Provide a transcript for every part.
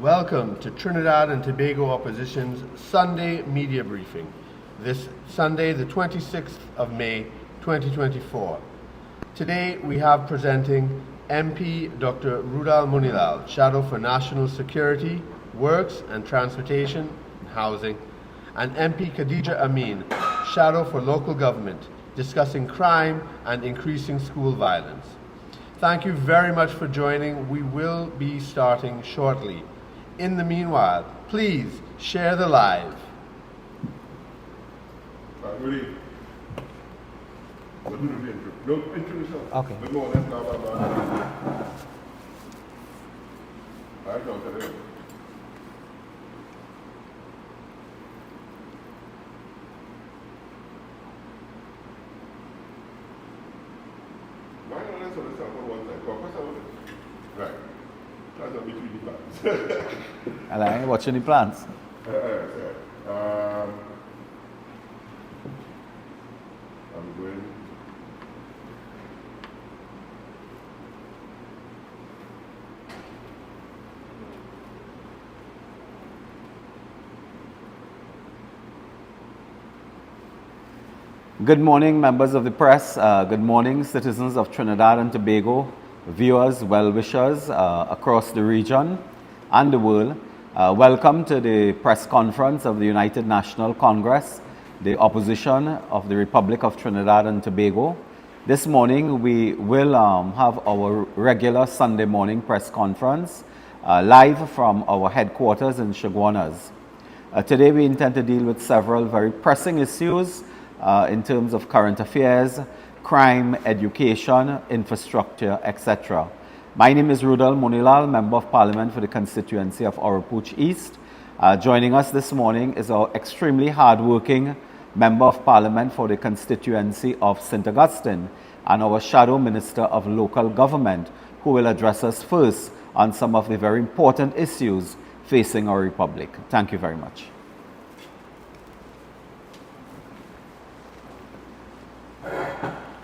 Welcome to Trinidad and Tobago Opposition's Sunday Media Briefing, this Sunday, the 26th of May, 2024. Today we have presenting MP Dr. Roodal Moonilal, Shadow for National Security, Works and Transportation and Housing, and MP Khadijah Ameen, Shadow for Local Government, discussing crime and increasing school violence. Thank you very much for joining. We will be starting shortly. In the please share the live. Ready? Okay. Good morning. Right. That's a between the plans. Alain, watching the plans? I'm going. Good morning, members of the press. Good morning, citizens of Trinidad and Tobago, viewers, well-wishers across the region and the world. Welcome to the press conference of the United National Congress, the opposition of the Republic of Trinidad and Tobago. This morning we will have our regular Sunday morning press conference live from our headquarters in Chaguanas. Today we intend to deal with several very pressing issues in terms of current affairs, crime, education, infrastructure, etc. My name is Roodal Moonilal, Member of Parliament for the constituency of Orapooch East. Joining us this morning is our extremely hardworking Member of Parliament for the constituency of St. Augustine and our Shadow Minister of Local Government, who will address us first on some of the very important issues facing our Republic. Thank you very much.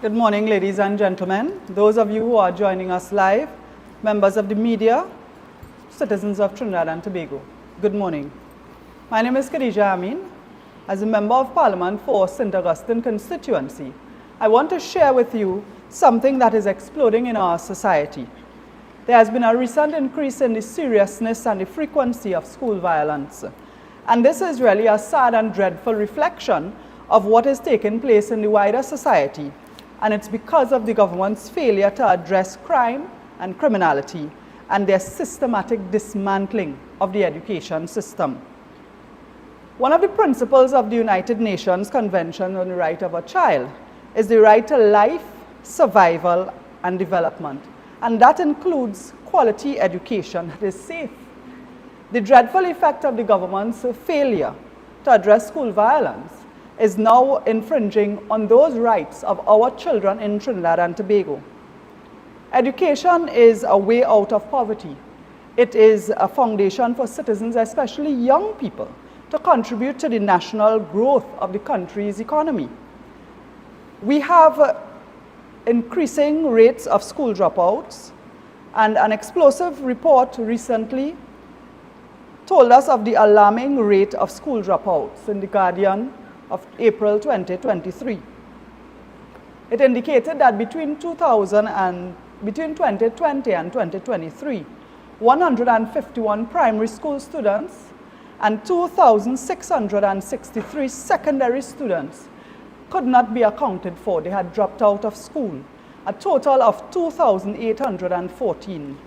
Good morning, ladies and gentlemen. Those of you who are joining us live, members of the media, citizens of Trinidad and Tobago, good morning. My name is Khadijah Ameen. As a Member of Parliament for St. Augustine constituency, I want to share with you something that is exploding in our society. There has been a recent increase in the seriousness and the frequency of school violence. And this is really a sad and dreadful reflection of what is taking place in the wider society. And it's because of the government's failure to address crime and criminality and their systematic dismantling of the education system. One of the principles of the United Nations Convention on the Right of a Child is the right to life, survival, and development. And that includes quality education that is safe. The dreadful effect of the government's failure to address school violence is now infringing on those rights of our children in Trinidad and Tobago. Education is a way out of poverty. It is a foundation for citizens, especially young people, to contribute to the national growth of the country's economy. We have increasing rates of school dropouts, and an explosive report recently told us of the alarming rate of school dropouts in The Guardian of April 2023. It indicated that between 2020 and 2023, 151 primary school students and 2,663 secondary students could not be accounted for. They had dropped out of school, a total of 2,814.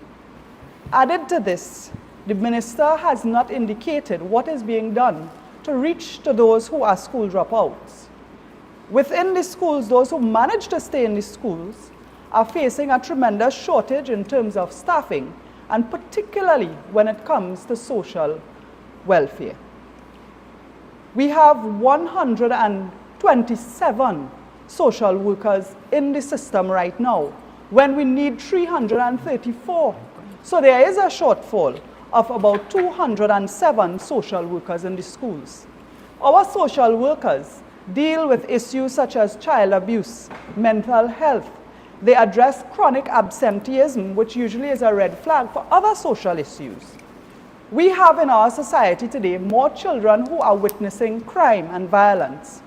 Added to this, the minister has not indicated what is being done to reach to those who are school dropouts. Within the schools, those who manage to stay in the schools are facing a tremendous shortage in terms of staffing, and particularly when it comes to social welfare. We have 127 social workers in the system right now, when we need 334. So there is a shortfall of about 207 social workers in the schools. Our social workers deal with issues such as child abuse, mental health. They address chronic absenteeism, which usually is a red flag for other social issues. We have in our society today more children who are witnessing crime and violence.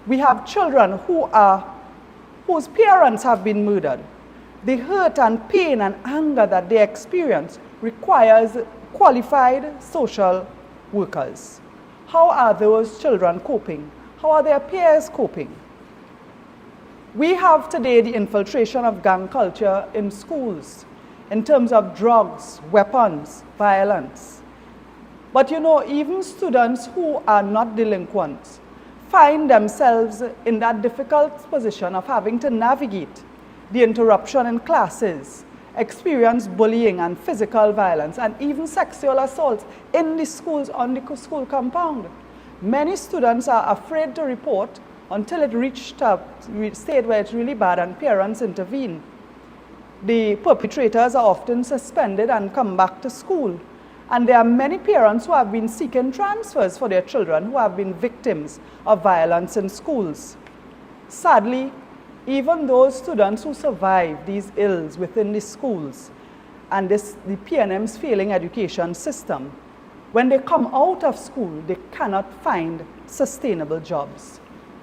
We have children whose parents have been murdered. The hurt and pain and anger that they experience requires qualified social workers. How are those children coping? How are their peers coping? We have today the infiltration of gang culture in schools in terms of drugs, weapons, violence. But you know, even students who are not delinquents find themselves in that difficult position of having to navigate the interruption in classes, experience bullying and physical violence, and even sexual assaults in the schools, on the school compound. Many students are afraid to report until it reached a state where it's really bad and parents intervene. The perpetrators are often suspended and come back to school. And there are many parents who have been seeking transfers for their children who have been victims of violence in schools. Sadly, even those students who survive these ills within the schools and the PNM's failing education system, when they come out of school, they cannot find sustainable jobs.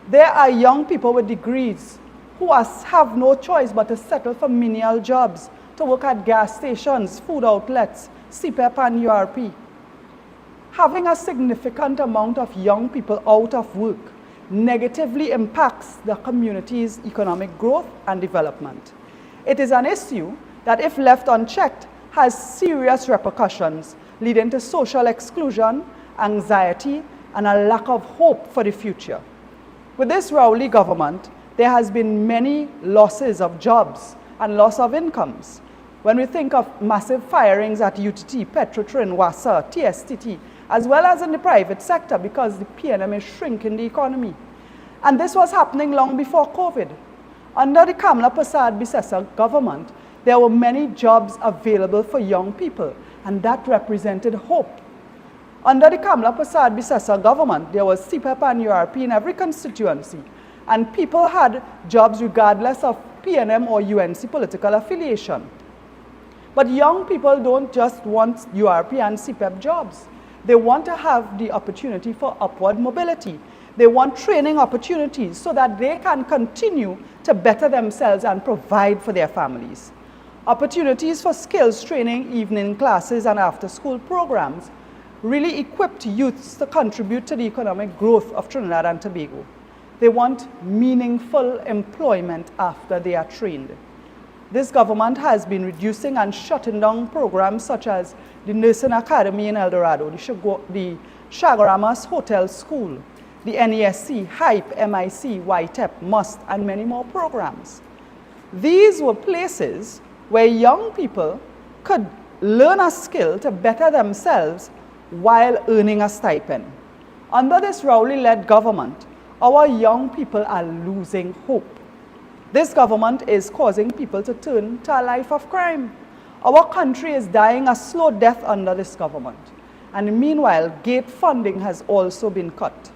There are young people with degrees who have no choice but to settle for menial jobs, to work at gas stations, food outlets, CPEP and URP. Having a significant amount of young people out of work negatively impacts the community's economic growth and development. It is an issue that, if left unchecked, has serious repercussions, leading to social exclusion, anxiety, and a lack of hope for the future. With this Rowley government, there has been many losses of jobs and loss of incomes. When we think of massive firings at UTT, Petrotrin, WASA, TSTT, as well as in the private sector, because the PNM is shrinking the economy. And this was happening long before COVID. Under the Kamla Persad-Bissessar government, there were many jobs available for young people, and that represented hope. Under the Kamla Persad-Bissessar government, there was CPEP and URP in every constituency, and people had jobs regardless of PNM or UNC political affiliation. But young people don't just want URP and CPEP jobs. They want to have the opportunity for upward mobility. They want training opportunities so that they can continue to better themselves and provide for their families. Opportunities for skills training, evening classes, and after-school programs really equipped youths to contribute to the economic growth of Trinidad and Tobago. They want meaningful employment after they are trained. This government has been reducing and shutting down programs such as the Nursing Academy in El Dorado, the Shagaramas Hotel School, the NESC, HYPE, MIC, YTEP, MUST, and many more programs. These were places where young people could learn a skill to better themselves while earning a stipend. Under this Rowley-led government, our young people are losing hope. This government is causing people to turn to a life of crime. Our country is dying a slow death under this government. And meanwhile, gate funding has also been cut.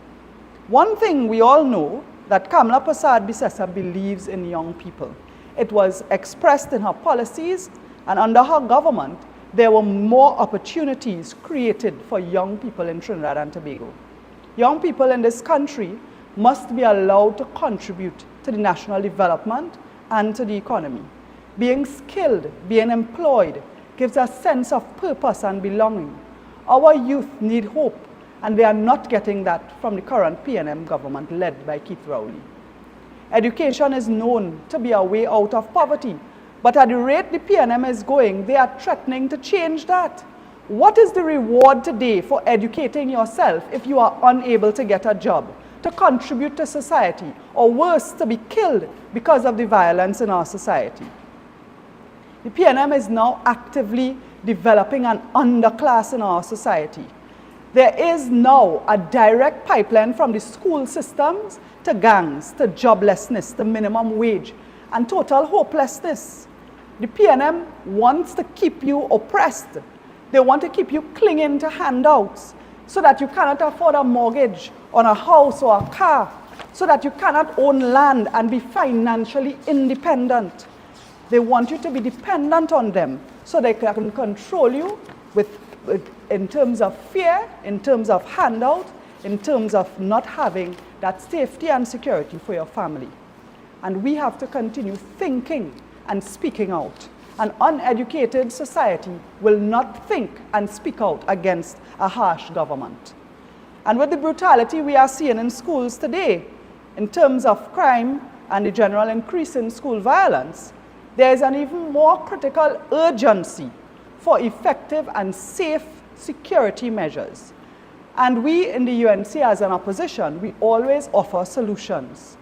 One thing we all know, that Kamla Persad-Bissessar believes in young people. It was expressed in her policies, and under her government, there were more opportunities created for young people in Trinidad and Tobago. Young people in this country must be allowed to contribute to the national development and to the economy. Being skilled, being employed, gives a sense of purpose and belonging. Our youth need hope, and they are not getting that from the current PNM government led by Keith Rowley. Education is known to be a way out of poverty, but at the rate the PNM is going, they are threatening to change that. What is the reward today for educating yourself if you are unable to get a job, to contribute to society, or worse, to be killed because of the violence in our society? The PNM is now actively developing an underclass in our society. There is now a direct pipeline from the school systems to gangs, to joblessness, to minimum wage, and total hopelessness. The PNM wants to keep you oppressed. They want to keep you clinging to handouts so that you cannot afford a mortgage on a house or a car, so that you cannot own land and be financially independent. They want you to be dependent on them so they can control you with in terms of fear, in terms of handout, in terms of not having that safety and security for your family. And we have to continue thinking and speaking out. An uneducated society will not think and speak out against a harsh government. And with the brutality we are seeing in schools today, in terms of crime and the general increase in school violence, there is an even more critical urgency for effective and safe security measures. And we in the UNC as an opposition, we always offer solutions.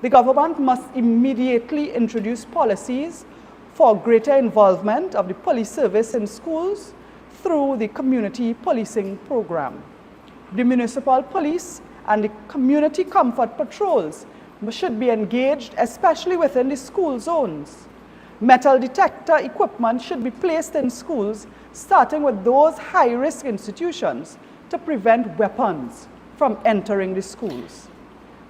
The government must immediately introduce policies for greater involvement of the police service in schools through the community policing program. The municipal police and the community comfort patrols should be engaged, especially within the school zones. Metal detector equipment should be placed in schools, starting with those high-risk institutions, to prevent weapons from entering the schools.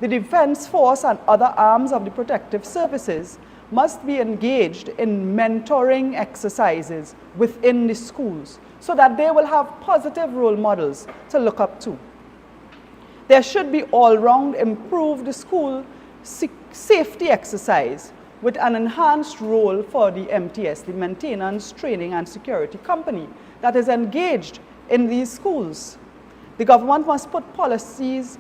The Defense Force and other arms of the protective services must be engaged in mentoring exercises within the schools so that they will have positive role models to look up to. There should be all-round improved school safety exercise with an enhanced role for the MTS, the Maintenance, Training and Security Company, that is engaged in these schools. The government must put politics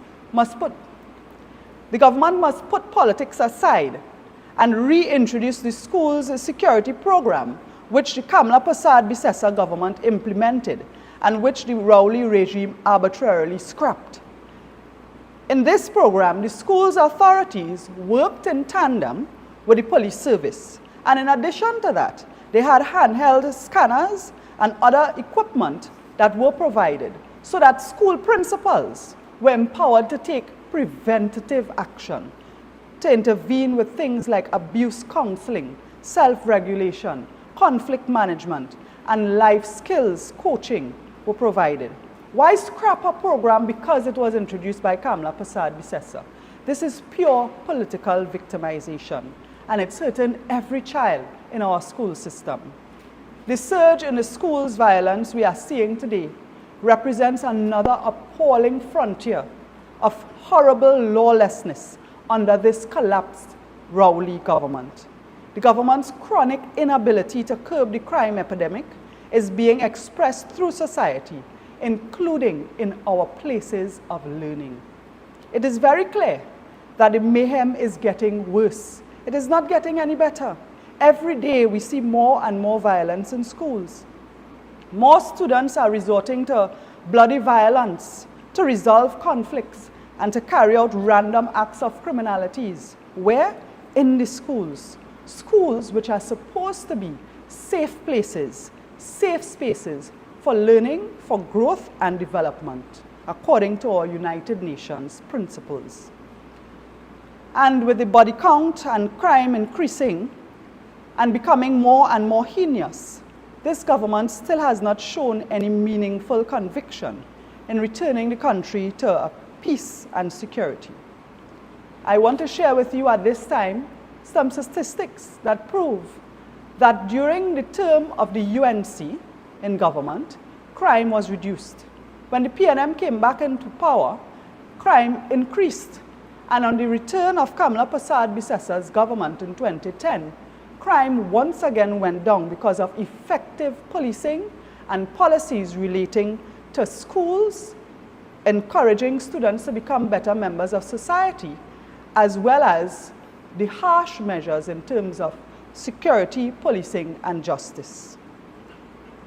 aside and reintroduce the school's security program, which the Kamla Persad-Bissessar government implemented and which the Rowley regime arbitrarily scrapped. In this program, the school's authorities worked in tandem with the police service. And in addition to that, they had handheld scanners and other equipment that were provided so that school principals were empowered to take preventative action, to intervene with things like abuse counseling, self-regulation, conflict management, and life skills coaching were provided. Why scrap a program because it was introduced by Kamla Persad-Bissessar? This is pure political victimization, and it's hurting every child in our school system. The surge in the schools violence we are seeing today represents another appalling frontier of horrible lawlessness under this collapsed Rowley government. The government's chronic inability to curb the crime epidemic is being expressed through society, including in our places of learning. It is very clear that the mayhem is getting worse. It is not getting any better. Every day we see more and more violence in schools. More students are resorting to bloody violence to resolve conflicts and to carry out random acts of criminalities. Where? In the schools. Schools which are supposed to be safe places, safe spaces for learning, for growth and development, according to our United Nations principles. And with the body count and crime increasing and becoming more and more heinous, this government still has not shown any meaningful conviction in returning the country to peace and security. I want to share with you at this time some statistics that prove that during the term of the UNC in government, crime was reduced. When the PNM came back into power, crime increased. And on the return of Kamla Persad-Bissessar's government in 2010, crime once again went down because of effective policing and policies relating to schools, encouraging students to become better members of society, as well as the harsh measures in terms of security, policing, and justice.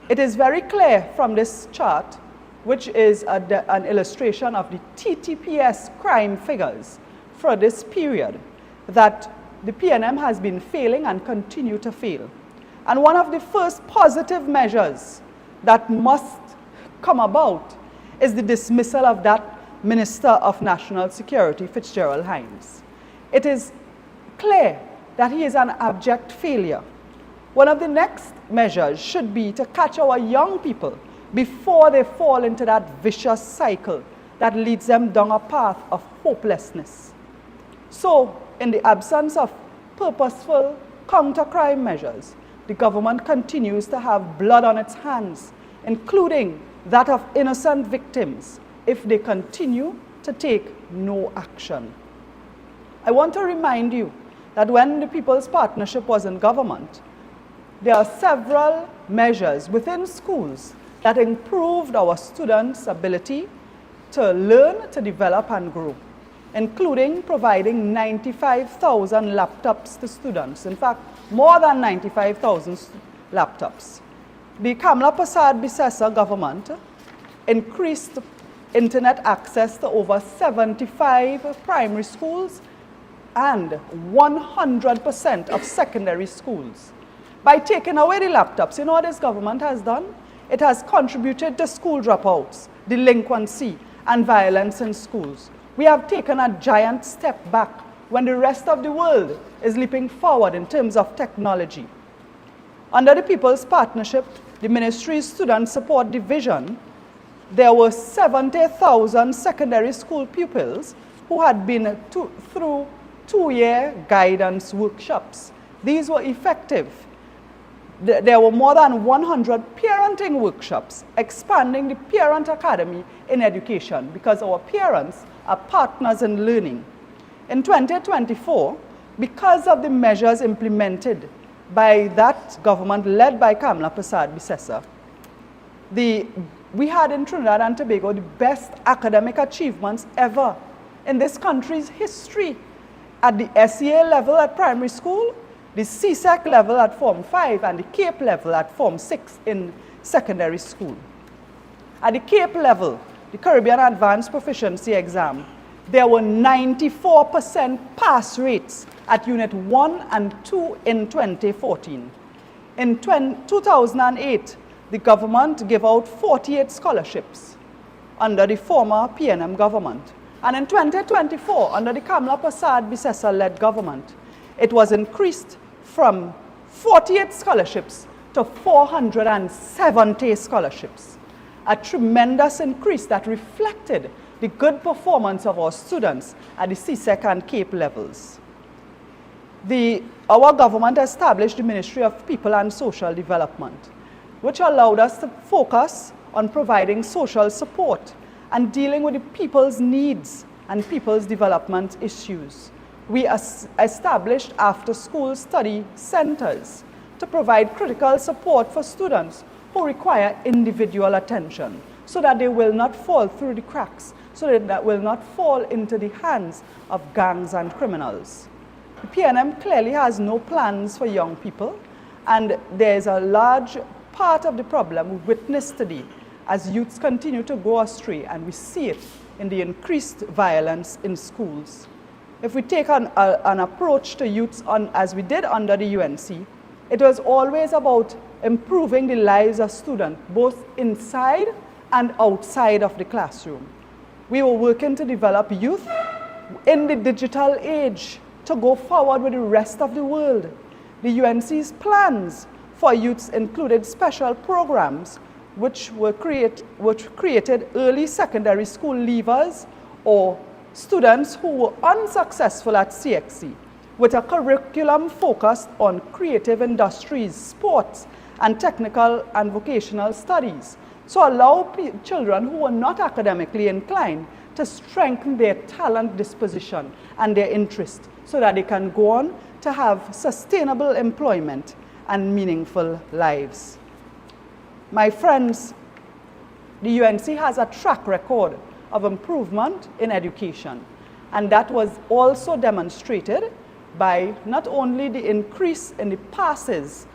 It is very clear from this chart, which is an illustration of the TTPS crime figures for this period, that the PNM has been failing and continue to fail. And one of the first positive measures that must come about is the dismissal of that Minister of National Security, Fitzgerald Hines. It is clear that he is an abject failure. One of the next measures should be to catch our young people before they fall into that vicious cycle that leads them down a path of hopelessness. So, in the absence of purposeful counter-crime measures, the government continues to have blood on its hands including that of innocent victims, if they continue to take no action. I want to remind you that when the People's Partnership was in government, there are several measures within schools that improved our students' ability to learn, to develop, and grow, including providing 95,000 laptops to students. In fact, more than 95,000 laptops. The Kamla Prasad Bisesa government increased internet access to over 75 primary schools and 100% of secondary schools. By taking away the laptops, you know what this government has done? It has contributed to school dropouts, delinquency, and violence in schools. We have taken a giant step back when the rest of the world is leaping forward in terms of technology. Under the People's Partnership, the Ministry's Student Support Division, there were 70,000 secondary school pupils who had been through 2-year guidance workshops. These were effective. There were more than 100 parenting workshops, expanding the Parent Academy in education, because our parents are partners in learning. In 2024, because of the measures implemented by that government led by Kamla Prasad Bisesa, we had in Trinidad and Tobago the best academic achievements ever in this country's history. At the SEA level at primary school, the CSEC level at Form 5, and the CAPE level at Form 6 in secondary school. At the CAPE level, the Caribbean Advanced Proficiency Exam, there were 94% pass rates at Unit 1 and 2 in 2014. In 2008, the government gave out 48 scholarships under the former PNM government. And in 2024, under the Kamla Prasad Bisesa-led government, it was increased from 48 scholarships to 470 scholarships. A tremendous increase that reflected the good performance of our students at the CSEC and CAPE levels. Our government established the Ministry of People and Social Development, which allowed us to focus on providing social support and dealing with the people's needs and people's development issues. We established after-school study centers to provide critical support for students who require individual attention, so that they will not fall through the cracks, so that they will not fall into the hands of gangs and criminals. The PNM clearly has no plans for young people, and there is a large part of the problem we witness today as youths continue to go astray, and we see it in the increased violence in schools. If we take an approach to youths as we did under the UNC, it was always about improving the lives of students, both inside and outside of the classroom. We were working to develop youth in the digital age to go forward with the rest of the world. The UNC's plans for youths included special programs which created early secondary school leavers or students who were unsuccessful at CXC, with a curriculum focused on creative industries, sports, and technical and vocational studies, so allow children who were not academically inclined to strengthen their talent, disposition, and their interest, so that they can go on to have sustainable employment and meaningful lives. My friends, the UNC has a track record of improvement in education, and that was also demonstrated by not only the increase in the passes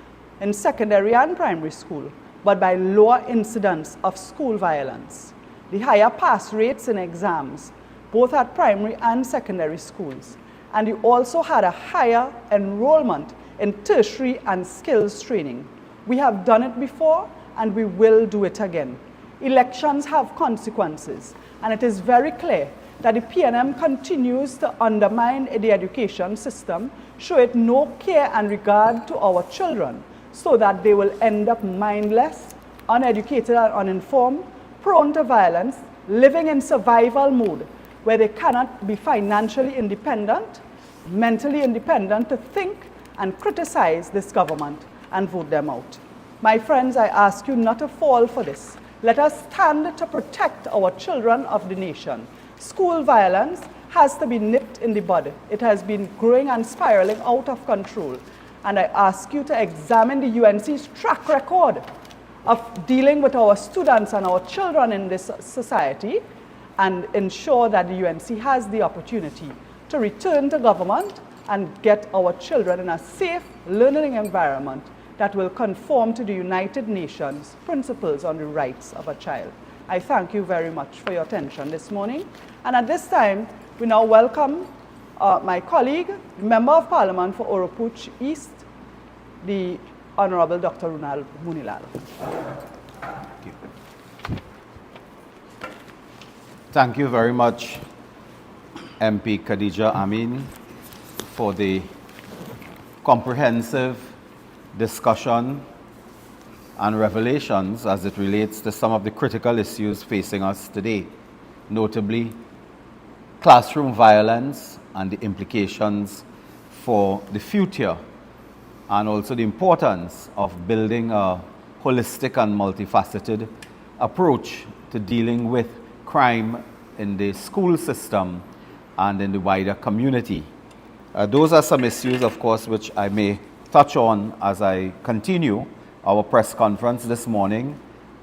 in secondary and primary school, but by lower incidence of school violence. The higher pass rates in exams, both at primary and secondary schools, and you also had a higher enrollment in tertiary and skills training. We have done it before, and we will do it again. Elections have consequences, and it is very clear that the PNM continues to undermine the education system, show it no care and regard to our children, so that they will end up mindless, uneducated and uninformed, prone to violence, living in survival mode, where they cannot be financially independent, mentally independent to think and criticize this government and vote them out. My friends, I ask you not to fall for this. Let us stand to protect our children of the nation. School violence has to be nipped in the bud. It has been growing and spiraling out of control. And I ask you to examine the UNC's track record of dealing with our students and our children in this society and ensure that the UNC has the opportunity to return to government and get our children in a safe learning environment that will conform to the United Nations principles on the rights of a child. I thank you very much for your attention this morning. And at this time, we now welcome my colleague, Member of Parliament for Oropouche East, the Honorable Dr. Roodal Moonilal. Thank you very much, MP Khadijah Ameen, for the comprehensive discussion and revelations as it relates to some of the critical issues facing us today, notably classroom violence and the implications for the future, and also the importance of building a holistic and multifaceted approach to dealing with crime in the school system and in the wider community. Those are some issues, of course, which I may touch on as I continue our press conference this morning,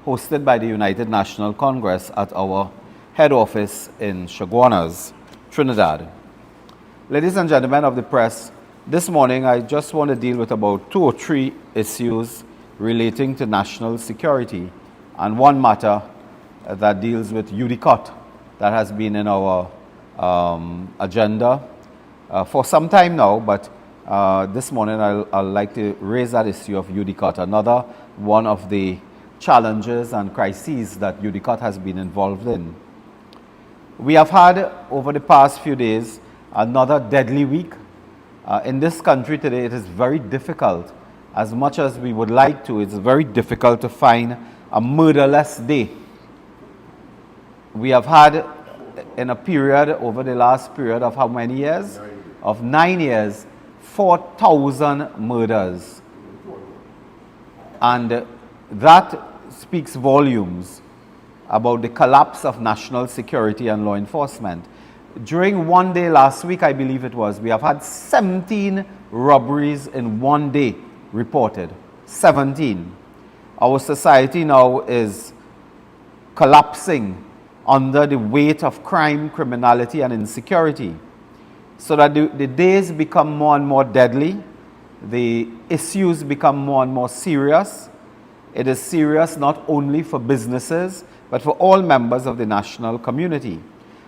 hosted by the United National Congress at our head office in Chaguanas, Trinidad. Ladies and gentlemen of the press, this morning I just want to deal with about 2 or 3 issues relating to national security and one matter that deals with UDCOT that has been in our agenda for some time now, but this morning I'd like to raise that issue of UDCOT, another one of the challenges and crises that UDCOT has been involved in. We have had, over the past few days, another deadly week. In this country today, it is very difficult, as much as we would like to, it's very difficult to find a murderless day. We have had, in a period, over the last period of how many years? Of 9 years, 4,000 murders. And that speaks volumes about the collapse of national security and law enforcement. During one day last week, I believe it was, we have had 17 robberies in one day reported. 17. Our society now is collapsing under the weight of crime, criminality, and insecurity. So that the days become more and more deadly, the issues become more and more serious. It is serious not only for businesses, but for all members of the national community.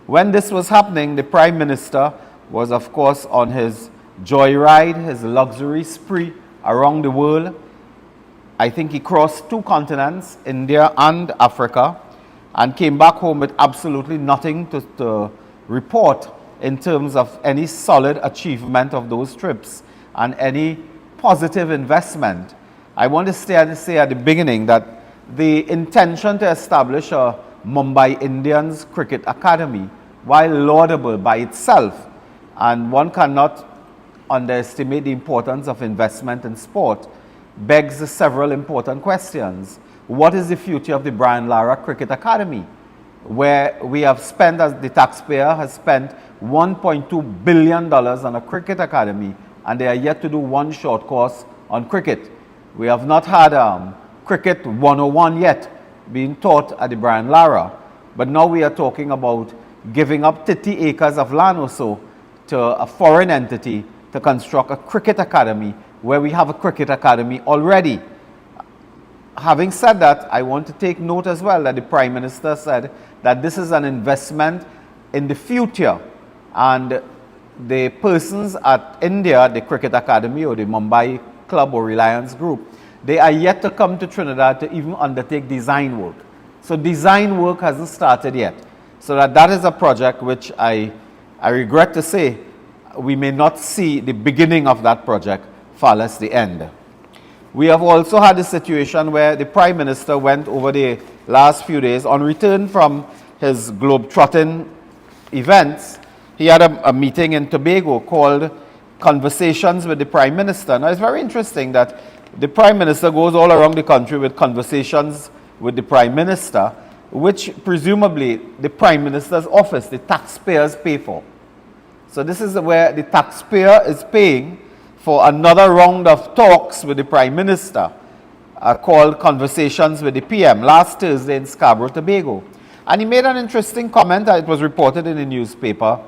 When this was happening, the Prime Minister was, of course, on his joyride, his luxury spree around the world. I think he crossed 2 continents, India and Africa, and came back home with absolutely nothing to report in terms of any solid achievement of those trips and any positive investment. I want to say at the beginning that the intention to establish a Mumbai Indians Cricket Academy, while laudable by itself, and one cannot underestimate the importance of investment in sport, begs several important questions. What is the future of the Brian Lara Cricket Academy, where we have spent, as the taxpayer has spent, $1.2 billion on a cricket academy, and they are yet to do one short course on cricket. We have not had Cricket 101 yet being taught at the Brian Lara, but now we are talking about giving up 30 acres of land or so to a foreign entity to construct a cricket academy where we have a cricket academy already. Having said that, I want to take note as well that the Prime Minister said that this is an investment in the future, and the persons at India, the Cricket Academy or the Mumbai Club or Reliance Group, they are yet to come to Trinidad to even undertake design work. So design work hasn't started yet. So that is a project which I regret to say we may not see the beginning of that project, far less the end. We have also had a situation where the Prime Minister went over the last few days on return from his globe-trotting events. He had a meeting in Tobago called Conversations with the Prime Minister. Now, it's very interesting that the Prime Minister goes all around the country with conversations with the Prime Minister, which presumably the Prime Minister's office, the taxpayers, pay for. So this is where the taxpayer is paying for another round of talks with the Prime Minister, called Conversations with the PM, last Thursday in Scarborough, Tobago. And he made an interesting comment that it was reported in the newspaper.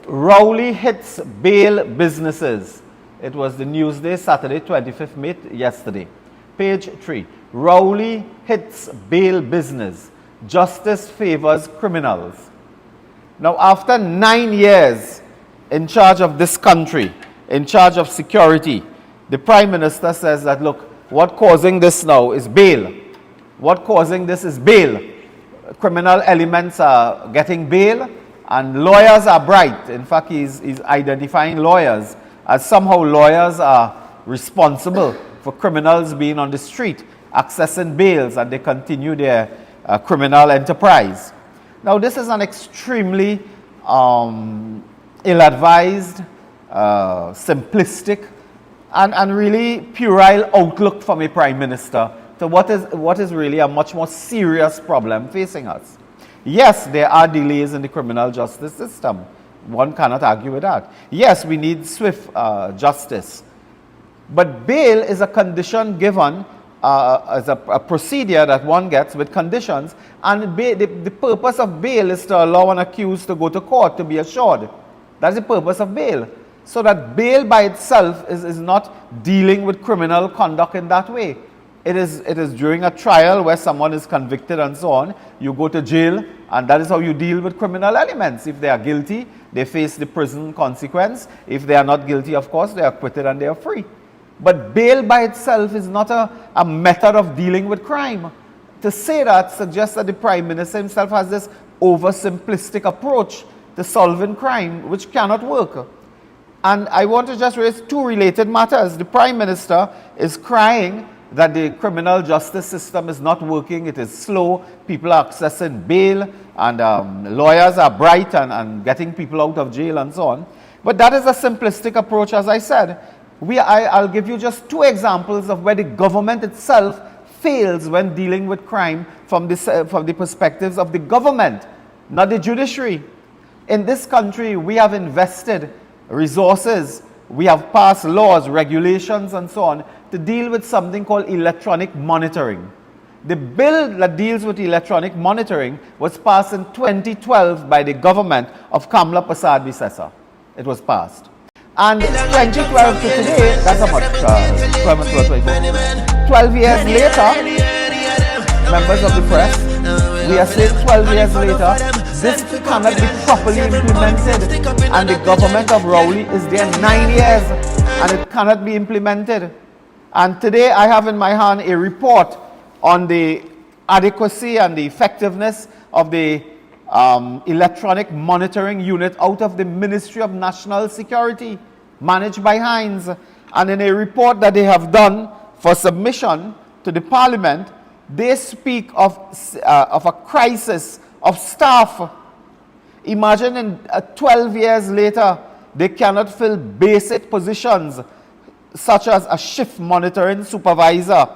Rowley hits bail businesses. It was the Newsday, Saturday, 25th May, yesterday. Page 3. Rowley hits bail business. Justice favors criminals. Now, after 9 years in charge of this country, in charge of security, the Prime Minister says that, look, what causing this now is bail. What causing this is bail. Criminal elements are getting bail, and lawyers are bright. In fact, he's identifying lawyers as somehow lawyers are responsible for criminals being on the street, accessing bails, and they continue their criminal enterprise. Now, this is an extremely ill-advised, simplistic, and really puerile outlook from a Prime Minister to what is really a much more serious problem facing us. Yes, there are delays in the criminal justice system. One cannot argue with that. Yes, we need swift justice. But bail is a condition given as a procedure that one gets with conditions, and the purpose of bail is to allow an accused to go to court to be assured. That's the purpose of bail. So that bail by itself is not dealing with criminal conduct in that way. It is during a trial where someone is convicted and so on, you go to jail, and that is how you deal with criminal elements. If they are guilty, they face the prison consequence. If they are not guilty, of course, they are acquitted and they are free. But bail by itself is not a method of dealing with crime. To say that suggests that the Prime Minister himself has this oversimplistic approach to solving crime, which cannot work. And I want to just raise two related matters. The Prime Minister is crying that the criminal justice system is not working, it is slow, people are accessing bail, and lawyers are bright and getting people out of jail and so on. But that is a simplistic approach, as I said. I'll give you just two examples of where the government itself fails when dealing with crime from the perspectives of the government, not the judiciary. In this country, we have invested resources, we have passed laws, regulations, and so on to deal with something called electronic monitoring. The bill that deals with electronic monitoring was passed in 2012 by the government of Kamla Prasad Bisesa. It was passed. And 2012 to today, that's how much? 12 years later, members of the press, we are saying 12 years later, this cannot be properly implemented. And the government of Rowley is there 9 years, and it cannot be implemented. And today I have in my hand a report on the adequacy and the effectiveness of the electronic monitoring unit out of the Ministry of National Security, managed by Hines. And in a report that they have done for submission to the Parliament, they speak of a crisis of staff. Imagine 12 years later, they cannot fill basic positions such as a shift monitoring supervisor.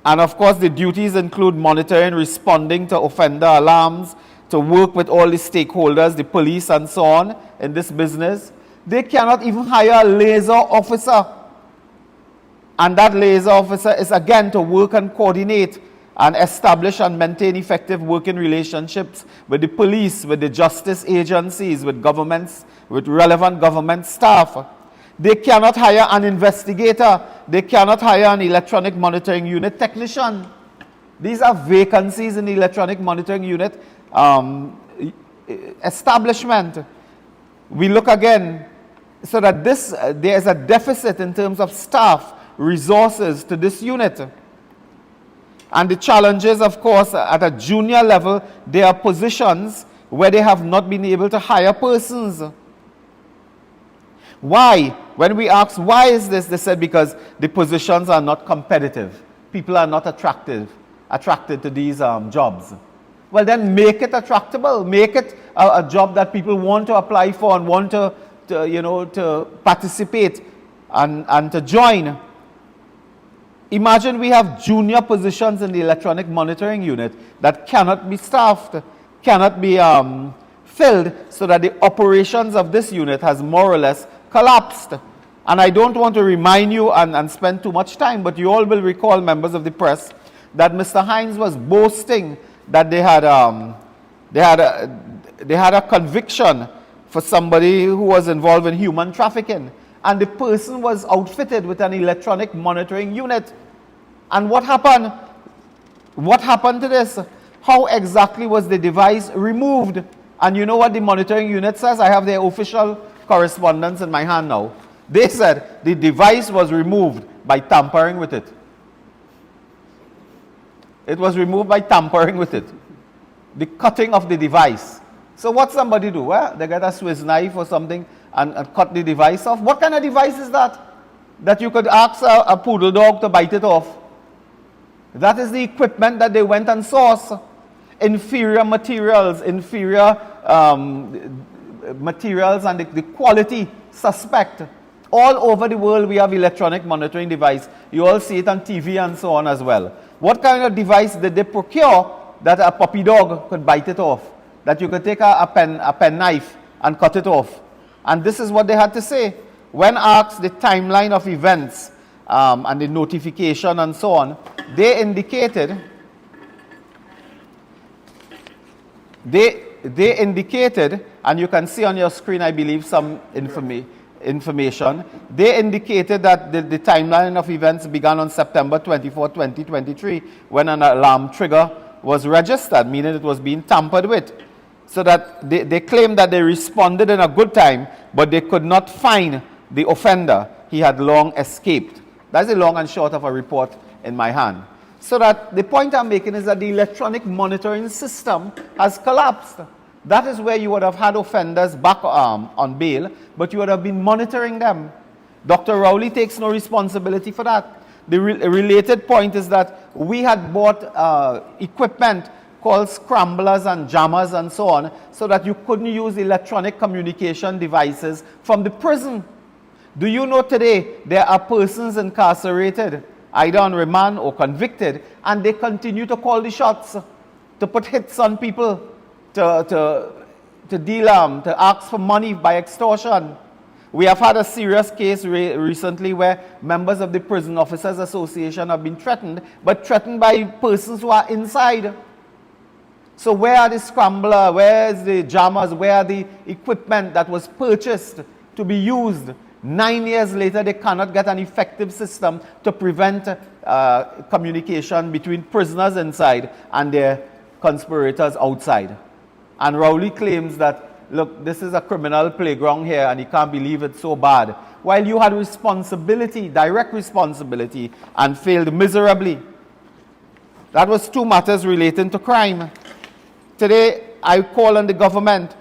And of course, the duties include monitoring, responding to offender alarms, to work with all the stakeholders, the police and so on in this business. They cannot even hire a liaison officer. And that liaison officer is again to work and coordinate and establish and maintain effective working relationships with the police, with the justice agencies, with governments, with relevant government staff. They cannot hire an investigator. They cannot hire an electronic monitoring unit technician. These are vacancies in the electronic monitoring unit establishment. We look again, so that there is a deficit in terms of staff, resources to this unit. And the challenges, of course, at a junior level, there are positions where they have not been able to hire persons. Why? When we asked why is this, they said because the positions are not competitive. People are not attracted to these jobs. Well, then make it attractable. Make it a job that people want to apply for and want to participate and to join. Imagine we have junior positions in the electronic monitoring unit that cannot be staffed, cannot be filled, so that the operations of this unit has more or less collapsed. And I don't want to remind you and spend too much time, but you all will recall, members of the press, that Mr. Hines was boasting that they had a conviction for somebody who was involved in human trafficking, and the person was outfitted with an electronic monitoring unit. And what happened? What happened to this? How exactly was the device removed? And you know what the monitoring unit says? I have their official correspondence in my hand now. They said the device was removed by tampering with it. It was removed by tampering with it. The cutting of the device. So what somebody do? Well, they get a Swiss knife or something and cut the device off. What kind of device is that? That you could ask a poodle dog to bite it off. That is the equipment that they went and sourced. Inferior materials, and the quality suspect. All over the world we have electronic monitoring device. You all see it on TV and so on as well. What kind of device did they procure that a puppy dog could bite it off? That you could take a pen knife and cut it off? And this is what they had to say. When asked the timeline of events and the notification and so on, they indicated, and you can see on your screen, I believe, some information. They indicated that the timeline of events began on September 24, 2023, when an alarm trigger was registered, meaning it was being tampered with. So that they claimed that they responded in a good time, but they could not find the offender. He had long escaped. That's the long and short of a report in my hand. So that the point I'm making is that the electronic monitoring system has collapsed. That is where you would have had offenders back on bail, but you would have been monitoring them. Dr. Rowley takes no responsibility for that. The related point is that we had bought equipment called scramblers and jammers and so on, so that you couldn't use electronic communication devices from the prison. Do you know today there are persons incarcerated, either on remand or convicted, and they continue to call the shots, to put hits on people, to ask for money by extortion. We have had a serious case recently where members of the Prison Officers Association have been threatened, but threatened by persons who are inside. So where are the scrambler, where is the jammers, where are the equipment that was purchased to be used? 9 years later, they cannot get an effective system to prevent communication between prisoners inside and their conspirators outside. And Rowley claims that, look, this is a criminal playground here and he can't believe it's so bad. While you had responsibility, direct responsibility, and failed miserably. That was two matters relating to crime. Today, I call on the government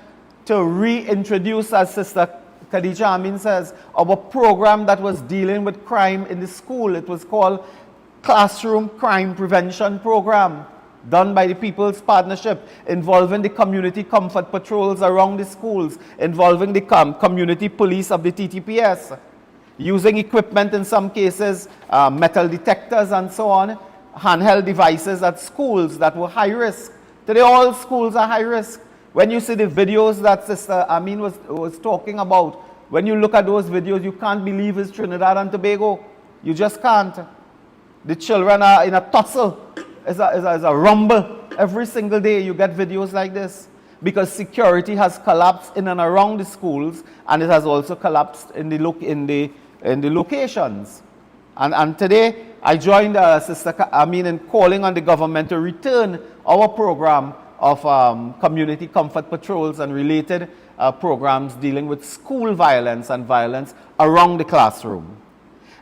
to reintroduce, as Sister Khadijah Ameen says, our program that was dealing with crime in the school. It was called Classroom Crime Prevention Program, done by the People's Partnership, involving the community comfort patrols around the schools, involving the community police of the TTPS, using equipment in some cases, metal detectors and so on, handheld devices at schools that were high risk. Today all schools are high risk. When you see the videos that Sister Ameen was talking about, when you look at those videos, you can't believe it's Trinidad and Tobago. You just can't. The children are in a tussle. It's a rumble. Every single day you get videos like this. Because security has collapsed in and around the schools, and it has also collapsed in the locations. And today I joined Sister Ameen in calling on the government to return our program of community comfort patrols and related programs dealing with school violence and violence around the classroom.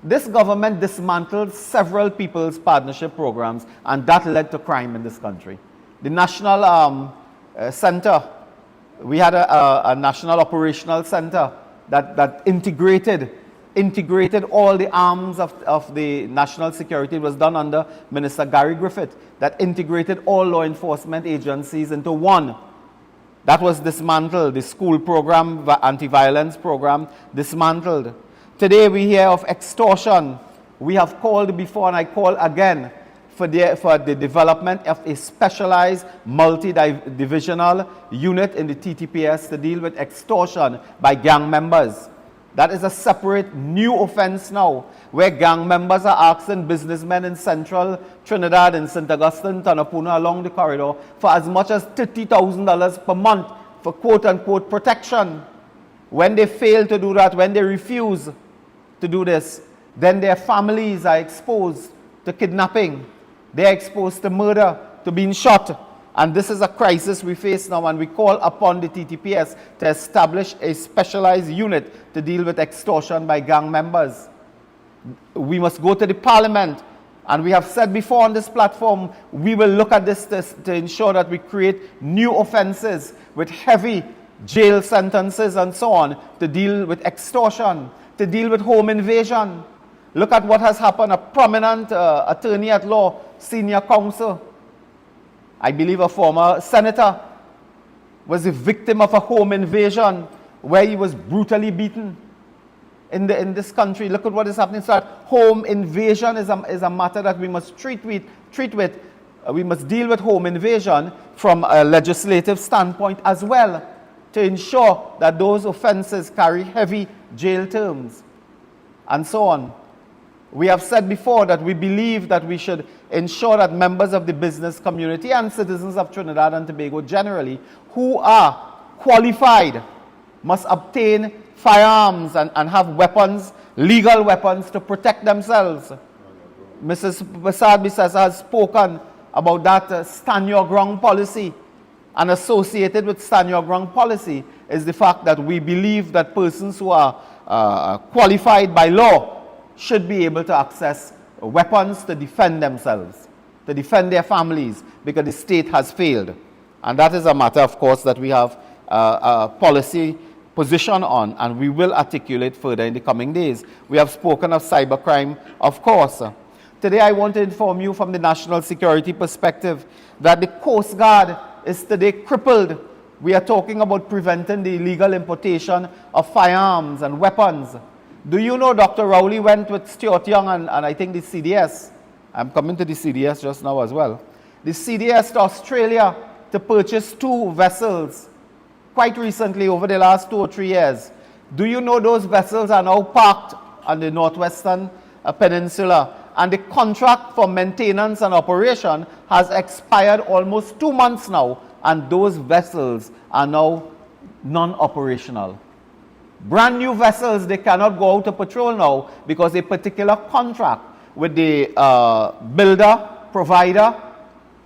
This government dismantled several People's Partnership programs, and that led to crime in this country. The National Center, we had a National Operational Center that integrated all the arms of the national security. It was done under Minister Gary Griffith, that integrated all law enforcement agencies into one. That was dismantled. The school program, anti-violence program, dismantled. Today we hear of extortion. We have called before and I call again for the development of a specialized multi-divisional unit in the TTPS to deal with extortion by gang members. That is a separate new offense now, where gang members are asking businessmen in central Trinidad and St. Augustine, Tanapuna, along the corridor for as much as $30,000 per month for quote-unquote protection. When they fail to do that, when they refuse to do this, then their families are exposed to kidnapping. They are exposed to murder, to being shot. And this is a crisis we face now, and we call upon the TTPS to establish a specialized unit to deal with extortion by gang members. We must go to the parliament, and we have said before on this platform, we will look at this to ensure that we create new offenses with heavy jail sentences and so on to deal with extortion, to deal with home invasion. Look at what has happened. A prominent attorney at law, senior counsel, I believe a former senator, was a victim of a home invasion where he was brutally beaten in this country. Look at what is happening. So home invasion is a matter that we must treat with. We must deal with home invasion from a legislative standpoint as well, to ensure that those offenses carry heavy jail terms and so on. We have said before that we believe that we should ensure that members of the business community and citizens of Trinidad and Tobago generally who are qualified must obtain firearms and have weapons, legal weapons, to protect themselves. Mrs. Basad Bisasa has spoken about that stand your ground policy, and associated with stand your ground policy is the fact that we believe that persons who are qualified by law should be able to access weapons to defend themselves, to defend their families, because the state has failed. And that is a matter, of course, that we have a policy position on, and we will articulate further in the coming days. We have spoken of cybercrime, of course. Today I want to inform you from the national security perspective that the Coast Guard is today crippled. We are talking about preventing the illegal importation of firearms and weapons. Do you know Dr. Rowley went with Stuart Young and I think the CDS? I'm coming to the CDS just now as well. The CDS to Australia to purchase 2 vessels quite recently over the last 2 or 3 years. Do you know those vessels are now parked on the northwestern peninsula, and the contract for maintenance and operation has expired almost 2 months now, and those vessels are now non-operational. Brand new vessels, they cannot go out to patrol now because a particular contract with the builder, provider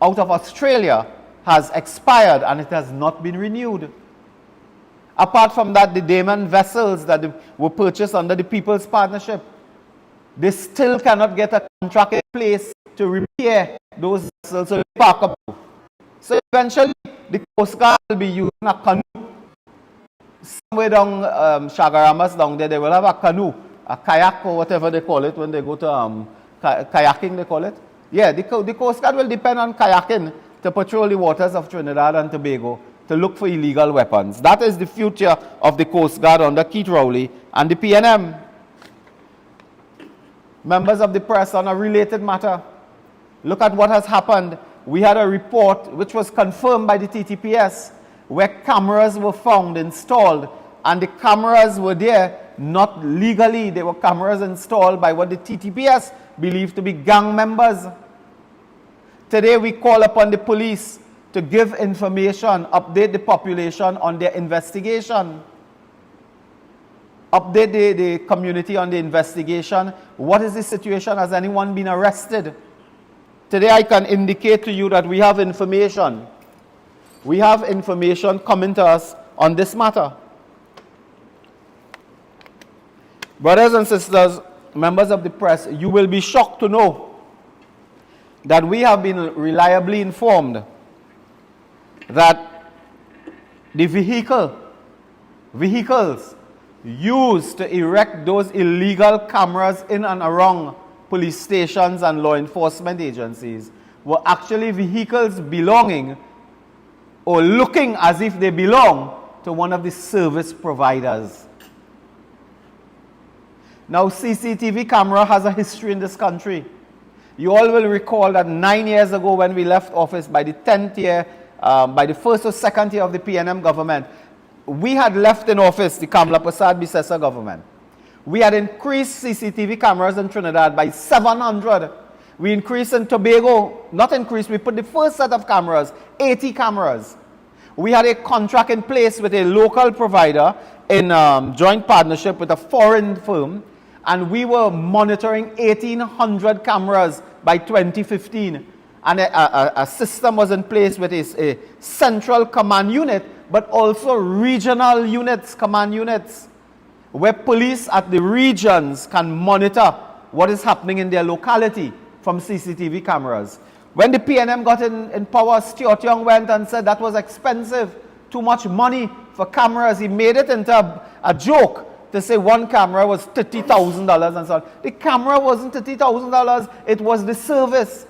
out of Australia has expired and it has not been renewed. Apart from that, the Daman vessels that were purchased under the People's Partnership, they still cannot get a contract in place to repair those vessels, so they park up. So eventually, the Coast Guard will be using a canoe. Somewhere down Shagaramas down there, they will have a canoe, a kayak or whatever they call it when they go to kayaking, they call it. Yeah, the Coast Guard will depend on kayaking to patrol the waters of Trinidad and Tobago to look for illegal weapons. That is the future of the Coast Guard under Keith Rowley and the PNM. Members of the press, on a related matter, look at what has happened. We had a report which was confirmed by the TTPS where cameras were found installed, and the cameras were there not legally. They were cameras installed by what the TTPS believed to be gang members. Today we call upon the police to give information, update the population on their investigation. Update the community on the investigation. What is the situation? Has anyone been arrested? Today I can indicate to you that we have information. We have information coming to us on this matter. Brothers and sisters, members of the press, you will be shocked to know that we have been reliably informed that the vehicles used to erect those illegal cameras in and around police stations and law enforcement agencies were actually vehicles belonging or looking as if they belong to one of the service providers. Now, CCTV camera has a history in this country. You all will recall that 9 years ago when we left office, by the 10th year, by the first or second year of the PNM government, we had left in office the Kamla Prasad Bisesa government. We had increased CCTV cameras in Trinidad by 700. We increased in Tobago, not increased, we put the first set of cameras, 80 cameras. We had a contract in place with a local provider in joint partnership with a foreign firm, and we were monitoring 1,800 cameras by 2015. And a system was in place with a central command unit, but also regional units, command units, where police at the regions can monitor what is happening in their locality from CCTV cameras. When the PNM got in power, Stuart Young went and said that was expensive, too much money for cameras. He made it into a joke to say one camera was $30,000 and so on. The camera wasn't $30,000, it was the service.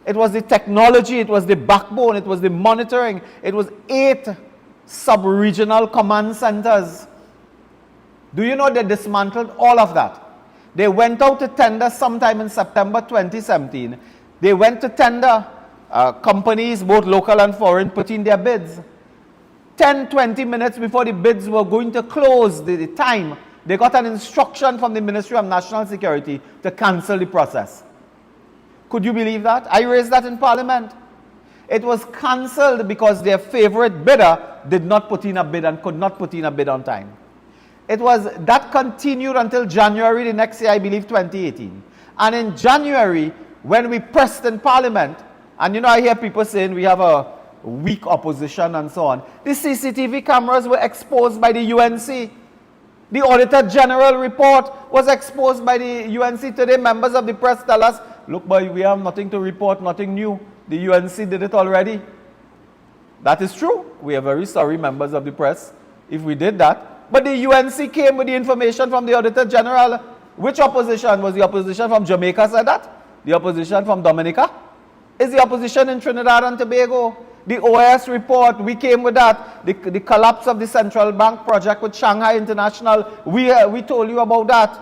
It was the technology, it was the backbone, it was the monitoring. It was 8 sub-regional command centers. Do you know they dismantled all of that? They went out to tender sometime in September 2017. They went to tender, companies, both local and foreign, put in their bids. 10-20 minutes before the bids were going to close the time, they got an instruction from the Ministry of National Security to cancel the process. Could you believe that? I raised that in Parliament. It was cancelled because their favorite bidder did not put in a bid and could not put in a bid on time. That continued until January the next year, I believe 2018. And in January, when we pressed in Parliament, and you know, I hear people saying we have a weak opposition and so on. The CCTV cameras were exposed by the UNC. The Auditor General report was exposed by the UNC. Today, members of the press tell us, look, boy, we have nothing to report, nothing new. The UNC did it already. That is true. We are very sorry, members of the press, if we did that. But the UNC came with the information from the Auditor General. Which opposition? Was the opposition from Jamaica said that? The opposition from Dominica? Is the opposition in Trinidad and Tobago? The OAS report, we came with that. The collapse of the central bank project with Shanghai International, we told you about that.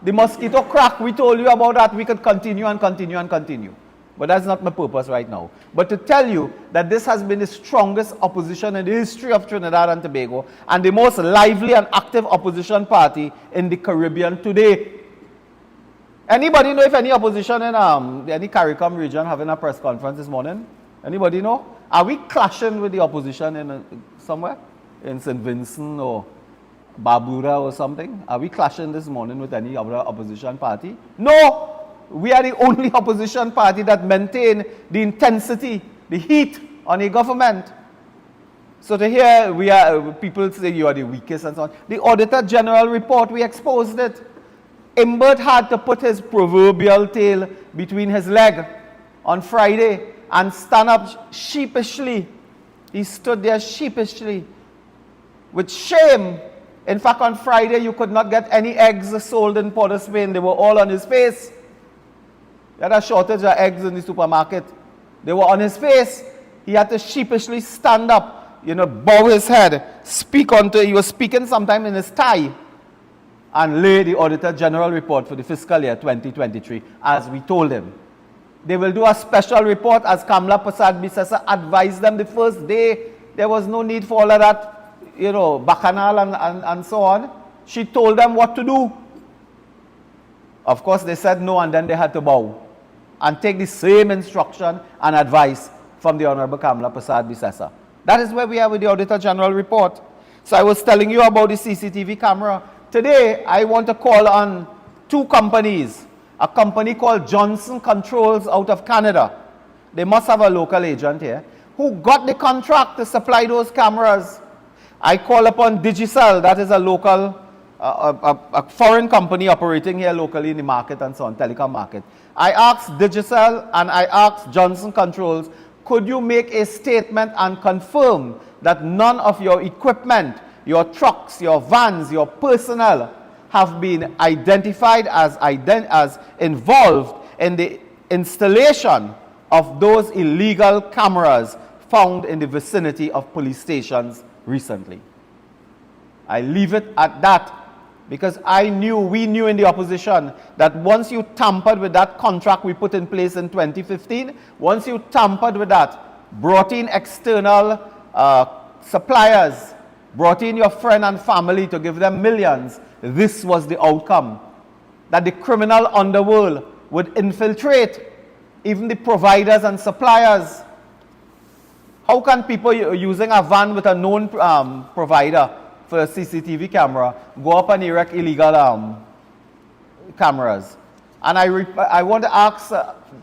The mosquito crack, we told you about that. We could continue and continue and continue. But that's not my purpose right now. But to tell you that this has been the strongest opposition in the history of Trinidad and Tobago and the most lively and active opposition party in the Caribbean today. Anybody know if any opposition in any CARICOM region having a press conference this morning? Anybody know? Are we clashing with the opposition in somewhere? In St. Vincent or Barbuda or something? Are we clashing this morning with any other opposition party? No! We are the only opposition party that maintain the intensity, the heat on a government. So to hear people say you are the weakest and so on. The Auditor General report, we exposed it. Imbert had to put his proverbial tail between his leg on Friday and stand up sheepishly. He stood there sheepishly with shame. In fact, on Friday, you could not get any eggs sold in Port of Spain. They were all on his face. He had a shortage of eggs in the supermarket. They were on his face. He had to sheepishly stand up, bow his head, he was speaking sometime in his tie, and lay the Auditor General report for the fiscal year 2023, as we told him. They will do a special report, as Kamla Prasad Bisesa advised them the first day. There was no need for all of that, bacchanal and so on. She told them what to do. Of course, they said no, and then they had to bow and take the same instruction and advice from the Honorable Kamla Prasad Bisesa. That is where we are with the Auditor General report. So I was telling you about the CCTV camera. Today, I want to call on 2 companies. A company called Johnson Controls out of Canada. They must have a local agent here, who got the contract to supply those cameras. I call upon Digicel, that is a local, a foreign company operating here locally in the market and so on, telecom market. I asked Digicel and I asked Johnson Controls, could you make a statement and confirm that none of your equipment, your trucks, your vans, your personnel have been identified as involved in the installation of those illegal cameras found in the vicinity of police stations recently? I leave it at that. Because we knew in the opposition that once you tampered with that contract we put in place in 2015, once you tampered with that, brought in external suppliers, brought in your friend and family to give them millions, this was the outcome. That the criminal underworld would infiltrate even the providers and suppliers. How can people using a van with a known provider for a CCTV camera go up and erect illegal cameras? And I want to ask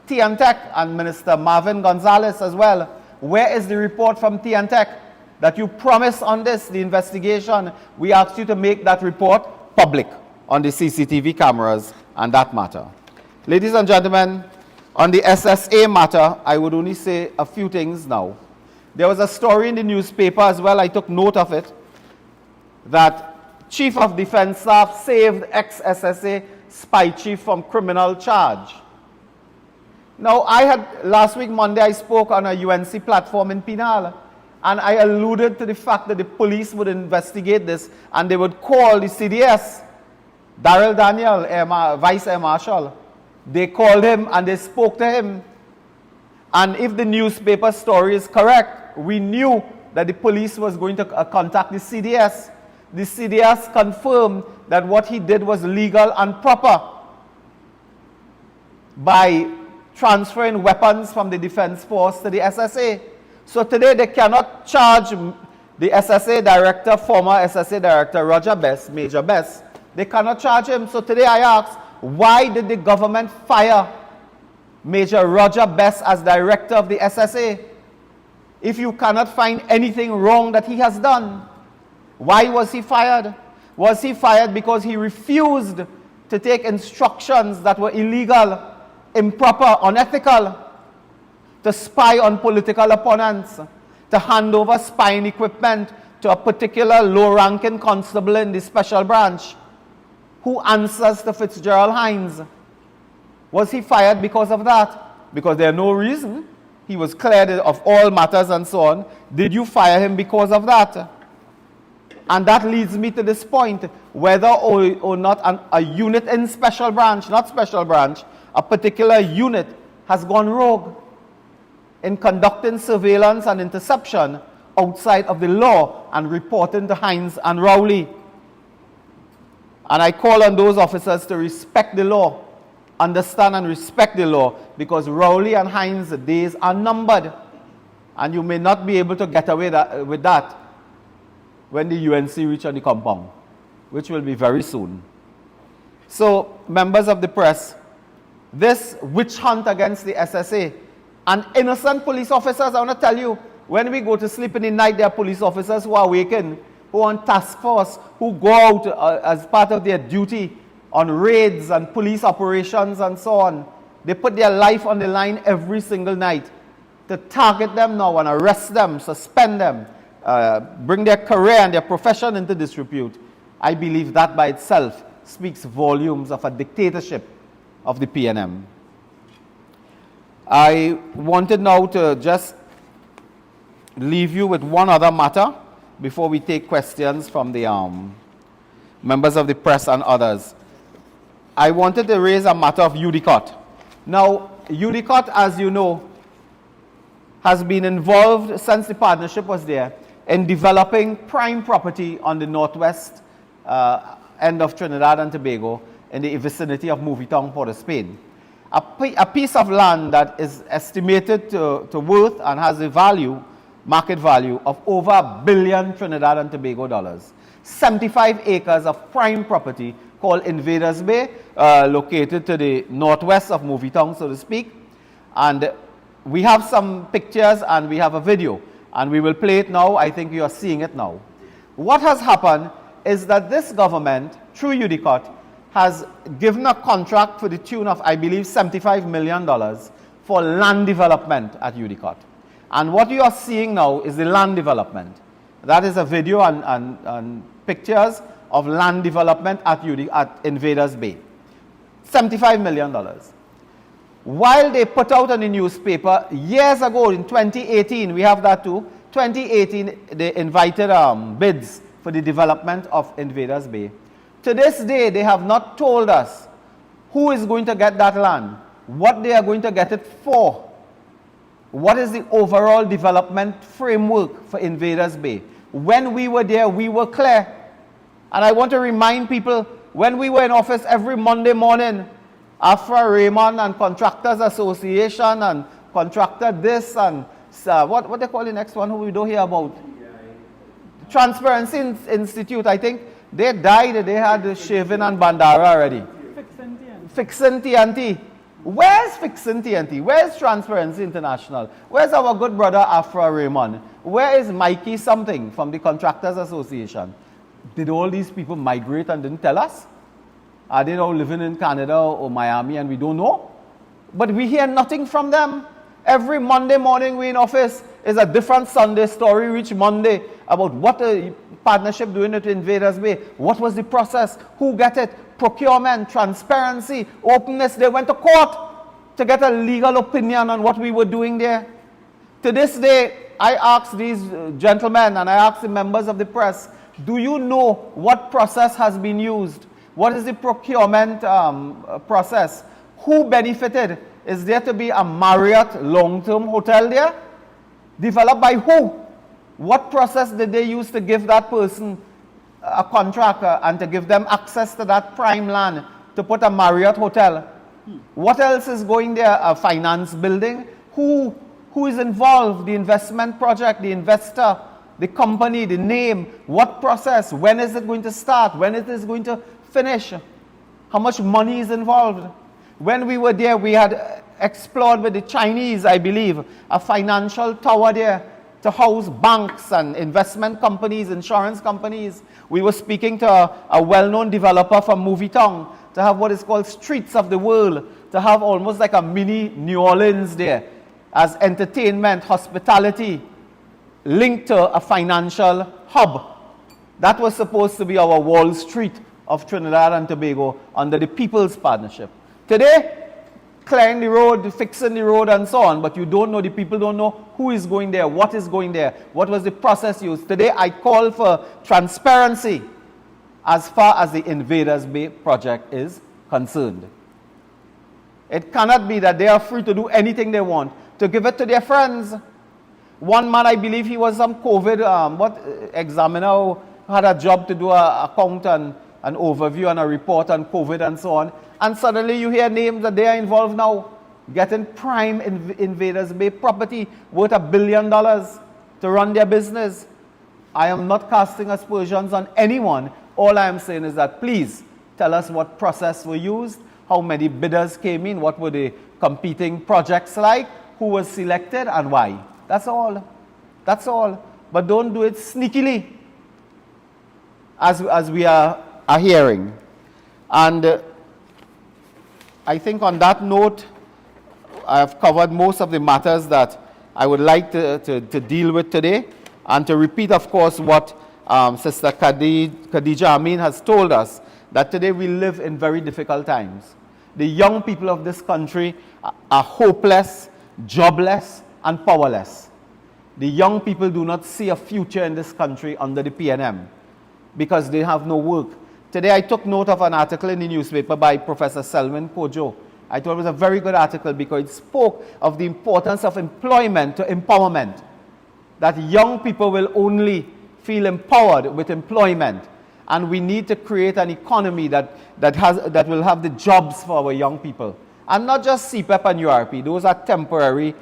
TNTech and Minister Marvin Gonzalez as well, where is the report from TNTech that you promised on this, the investigation? We asked you to make that report public on the CCTV cameras and that matter. Ladies and gentlemen, on the SSA matter, I would only say a few things now. There was a story in the newspaper as well, I took note of it, that Chief of Defense Staff saved ex-SSA spy chief from criminal charge. Now, last week, Monday, I spoke on a UNC platform in Penal, and I alluded to the fact that the police would investigate this, and they would call the CDS, Daryl Daniel, Vice Air Marshal. They called him and they spoke to him. And if the newspaper story is correct, we knew that the police was going to contact the CDS. The CDS confirmed that what he did was legal and proper by transferring weapons from the Defense Force to the SSA. So today they cannot charge the SSA director, former SSA director Roger Best, Major Best. They cannot charge him. So today I ask, why did the government fire Major Roger Best as director of the SSA if you cannot find anything wrong that he has done? Why was he fired? Was he fired because he refused to take instructions that were illegal, improper, unethical, to spy on political opponents, to hand over spying equipment to a particular low-ranking constable in the special branch who answers to Fitzgerald Hines? Was he fired because of that? Because there's no reason. He was cleared of all matters and so on. Did you fire him because of that? And that leads me to this point, whether or not a unit in special branch, not special branch, a particular unit has gone rogue in conducting surveillance and interception outside of the law and reporting to Hines and Rowley. And I call on those officers to respect the law, understand and respect the law, because Rowley and Hines' days are numbered. And you may not be able to get away with that when the UNC reach on the compound, which will be very soon. So, members of the press, this witch hunt against the SSA and innocent police officers, I want to tell you, when we go to sleep in the night, there are police officers who are awakened, who are on task force, who go out as part of their duty on raids and police operations and so on. They put their life on the line every single night to target them now and arrest them, suspend them, bring their career and their profession into disrepute. I believe that by itself speaks volumes of a dictatorship of the PNM. I wanted now to just leave you with one other matter before we take questions from the members of the press and others. I wanted to raise a matter of UDCOT. Now, UDCOT, as you know, has been involved since the partnership was there in developing prime property on the northwest end of Trinidad and Tobago in the vicinity of Movietong, Port of Spain. A piece of land that is estimated to worth and has a value, market value of over $1 billion Trinidad and Tobago dollars. 75 acres of prime property called Invaders Bay, located to the northwest of Movietong, so to speak. And we have some pictures and we have a video, and we will play it now. I think you are seeing it now. What has happened is that this government, through UDCOT, has given a contract for the tune of, I believe, $75 million for land development at UDCOT. And what you are seeing now is the land development. That is a video and pictures of land development at Invaders Bay. $75 million. While they put out in the newspaper, years ago in 2018, we have that too, 2018, they invited bids for the development of Invaders Bay. To this day, they have not told us who is going to get that land, what they are going to get it for, what is the overall development framework for Invaders Bay. When we were there, we were clear. And I want to remind people, when we were in office every Monday morning, Afra Raymond and Contractors Association and Contractor this and what they call the next one who we don't hear about? Transparency Institute, I think they died, they had Shavin and Bandara already. Fixin TNT. Where's Fixin TNT? Where's Transparency International? Where's our good brother Afra Raymond? Where is Mikey something from the Contractors Association? Did all these people migrate and didn't tell us? Are they now living in Canada or Miami and we don't know? But we hear nothing from them. Every Monday morning we in office is a different Sunday story each Monday about what the partnership doing at Invaders Bay. What was the process? Who get it? Procurement, transparency, openness. They went to court to get a legal opinion on what we were doing there. To this day, I ask these gentlemen and I ask the members of the press, do you know what process has been used? What is the procurement process? Who benefited? Is there to be a Marriott long-term hotel there? Developed by who? What process did they use to give that person a contract and to give them access to that prime land to put a Marriott hotel? What else is going there? A finance building? Who is involved? The investment project, the investor, the company, the name, what process? When is it going to start? When it is going to finish? How much money is involved? When we were there, we had explored with the Chinese, I believe, a financial tower there to house banks and investment companies, insurance companies. We were speaking to a well-known developer from Movietong to have what is called Streets of the World, to have almost like a mini New Orleans there as entertainment, hospitality, linked to a financial hub. That was supposed to be our Wall Street of Trinidad and Tobago under the People's Partnership. Today, clearing the road, fixing the road and so on, but you don't know, the people don't know who is going there, what is going there, what was the process used. Today, I call for transparency as far as the Invaders Bay project is concerned. It cannot be that they are free to do anything they want, to give it to their friends. One man, I believe he was some COVID examiner who had a job to do a account and an overview and a report on COVID and so on. And suddenly you hear names that they are involved now, getting prime Invaders Bay property worth $1 billion to run their business. I am not casting aspersions on anyone. All I am saying is that please tell us what process were used, how many bidders came in, what were the competing projects like, who was selected and why. That's all. That's all. But don't do it sneakily as we are hearing. And I think on that note, I have covered most of the matters that I would like to deal with today. And to repeat, of course, what Sister Khadijah Ameen has told us, that today we live in very difficult times. The young people of this country are hopeless, jobless, and powerless. The young people do not see a future in this country under the PNM because they have no work. Today I took note of an article in the newspaper by Professor Selwyn Kojo. I thought it was a very good article because it spoke of the importance of employment to empowerment. That young people will only feel empowered with employment. And we need to create an economy that will have the jobs for our young people. And not just CPEP and URP. Those are temporary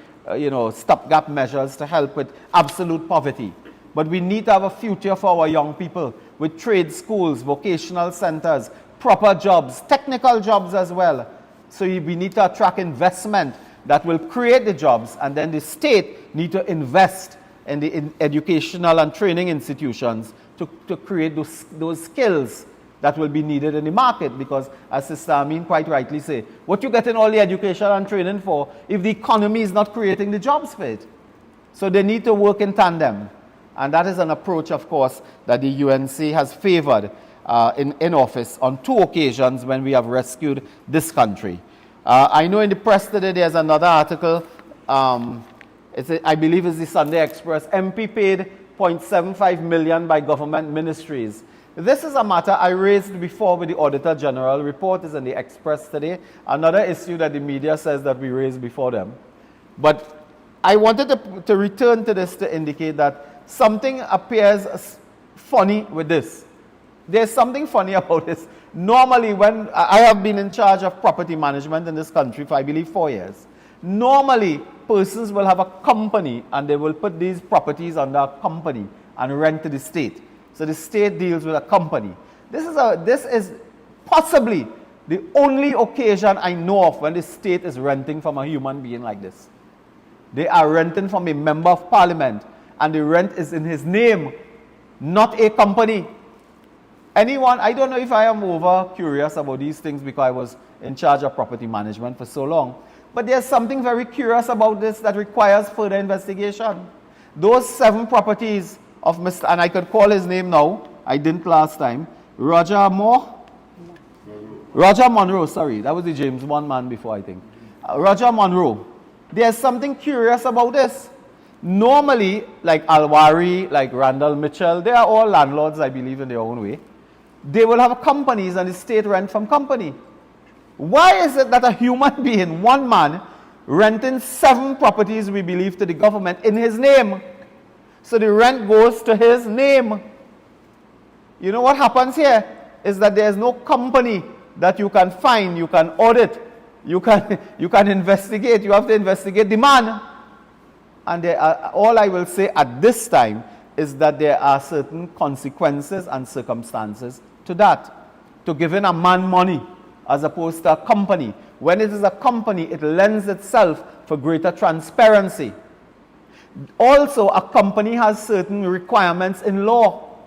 stopgap measures to help with absolute poverty. But we need to have a future for our young people with trade schools, vocational centers, proper jobs, technical jobs as well. So we need to attract investment that will create the jobs, and then the state need to invest in the educational and training institutions to create those skills that will be needed in the market. Because as Sister Ameen quite rightly say, what you get in all the education and training for if the economy is not creating the jobs for it? So they need to work in tandem. And that is an approach, of course, that the UNC has favored in office on 2 occasions when we have rescued this country. I know in the press today there's another article, I believe it's the Sunday Express. MP paid $0.75 million by government ministries. This is a matter I raised before with the Auditor General. Report is in the Express today. Another issue that the media says that we raised before them. But I wanted to return to this to indicate that something appears funny with this. There's something funny about this. Normally, when I have been in charge of property management in this country for, I believe, 4 years. Normally, persons will have a company and they will put these properties under a company and rent to the state. So the state deals with a company. This is possibly the only occasion I know of when the state is renting from a human being like this. They are renting from a member of parliament and the rent is in his name, not a company. Anyone, I don't know if I am over curious about these things because I was in charge of property management for so long. But there's something very curious about this that requires further investigation. Those 7 properties of Mr. and I could call his name now, I didn't last time, Roger Monroe, sorry, that was the James Bond man before, I think. Roger Monroe. There's something curious about this. Normally, like Alwari, like Randall Mitchell, they are all landlords, I believe, in their own way. They will have companies and the state rent from company. Why is it that a human being, one man, renting 7 properties, we believe, to the government in his name? So the rent goes to his name. You know what happens here is that there is no company that you can find, you can audit, you can investigate. You have to investigate the man. And all I will say at this time is that there are certain consequences and circumstances to that. To giving a man money as opposed to a company. When it is a company, it lends itself for greater transparency. Also, a company has certain requirements in law.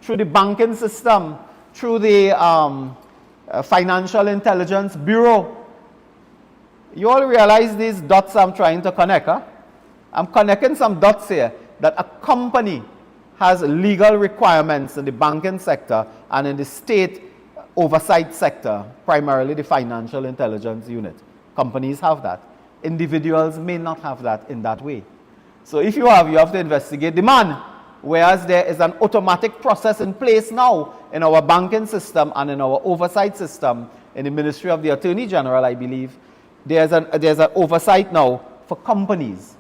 Through the banking system, through the Financial Intelligence Bureau. You all realize these dots I'm trying to connect, huh? I'm connecting some dots here that a company has legal requirements in the banking sector and in the state oversight sector, primarily the Financial Intelligence Unit. Companies have that. Individuals may not have that in that way. So if you have to investigate the man. Whereas there is an automatic process in place now in our banking system and in our oversight system in the Ministry of the Attorney General, I believe, there's an oversight now for companies.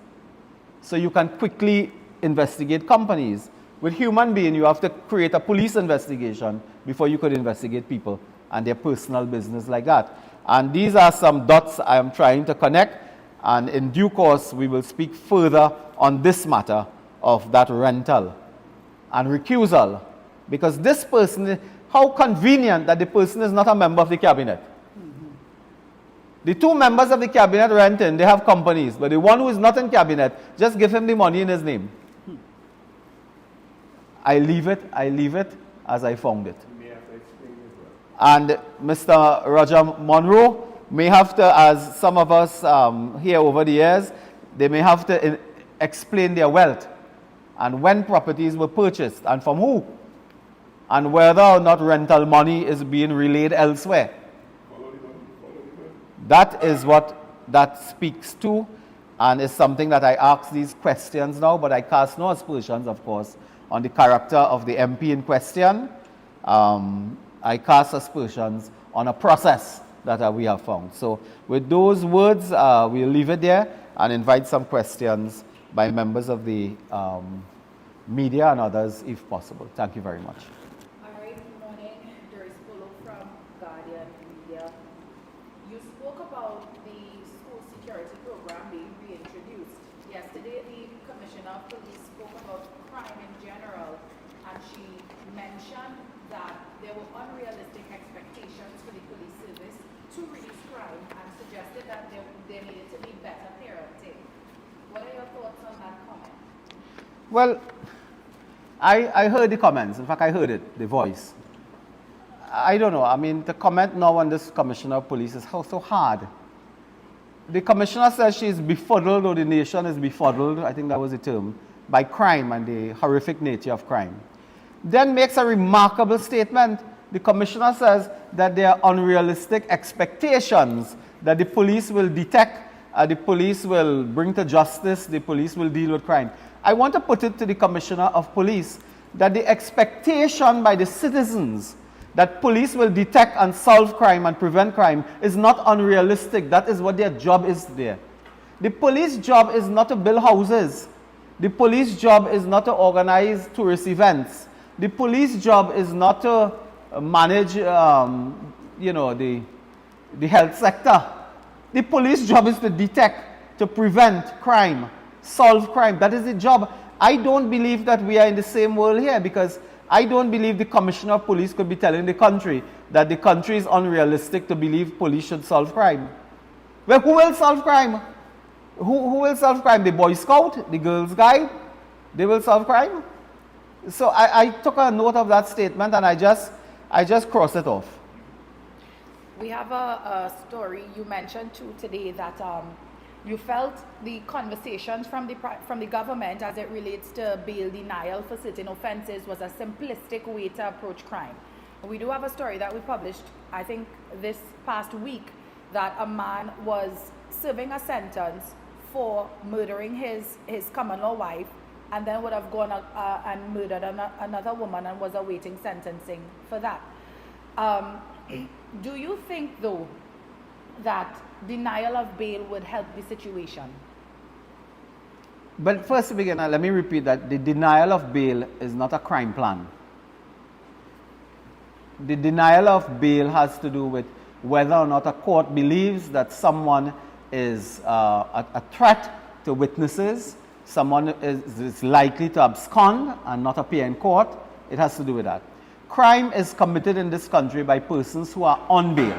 So you can quickly investigate companies. With human being, you have to create a police investigation before you could investigate people and their personal business like that. And these are some dots I am trying to connect. And in due course, we will speak further on this matter of that rental and recusal. Because this person, how convenient that the person is not a member of the cabinet. The 2 members of the cabinet renting, they have companies, but the one who is not in cabinet, just give him the money in his name. I leave it as I found it. And Mr. Roger Monroe may have to, as some of us here over the years, they may have to explain their wealth and when properties were purchased and from who, and whether or not rental money is being relayed elsewhere. That is what that speaks to, and is something that I ask these questions now, but I cast no aspersions, of course, on the character of the MP in question. I cast aspersions on a process that we have found. So with those words, we'll leave it there and invite some questions by members of the media and others, if possible. Thank you very much. All right, good morning. Doris Polo from Guardian Media. You spoke about the school security program being reintroduced. Yesterday, the Commissioner of Police spoke about crime in general, and she mentioned that there were unrealistic expectations for the police service to reduce crime and suggested that there needed to be better parenting. What are your thoughts on that comment? Well, I heard the comments. In fact, I heard it, the voice. I don't know. I mean, the comment now on this Commissioner of Police is how so hard. The Commissioner says she is befuddled, or the nation is befuddled, I think that was the term, by crime and the horrific nature of crime. Then makes a remarkable statement. The Commissioner says that there are unrealistic expectations that the police will detect, the police will bring to justice, the police will deal with crime. I want to put it to the Commissioner of Police that the expectation by the citizens that police will detect and solve crime and prevent crime is not unrealistic. That is what their job is there. The police job is not to build houses. The police job is not to organize tourist events. The police job is not to manage, the health sector. The police job is to detect, to prevent crime, solve crime. That is the job. I don't believe that we are in the same world here, because I don't believe the commissioner of police could be telling the country that the country is unrealistic to believe police should solve crime. Well, who will solve crime? Who will solve crime? The Boy Scout? The Girls Guide? They will solve crime? So I took a note of that statement and I just crossed it off. We have a story you mentioned too today that you felt the conversations from the government as it relates to bail denial for certain offenses was a simplistic way to approach crime. We do have a story that we published, I think this past week, that a man was serving a sentence for murdering his common law wife, and then would have gone and murdered another woman and was awaiting sentencing for that. Do you think, though, that denial of bail would help the situation? But first to begin, let me repeat that the denial of bail is not a crime plan. The denial of bail has to do with whether or not a court believes that someone is a threat to witnesses, someone is likely to abscond and not appear in court. It has to do with that. Crime is committed in this country by persons who are on bail,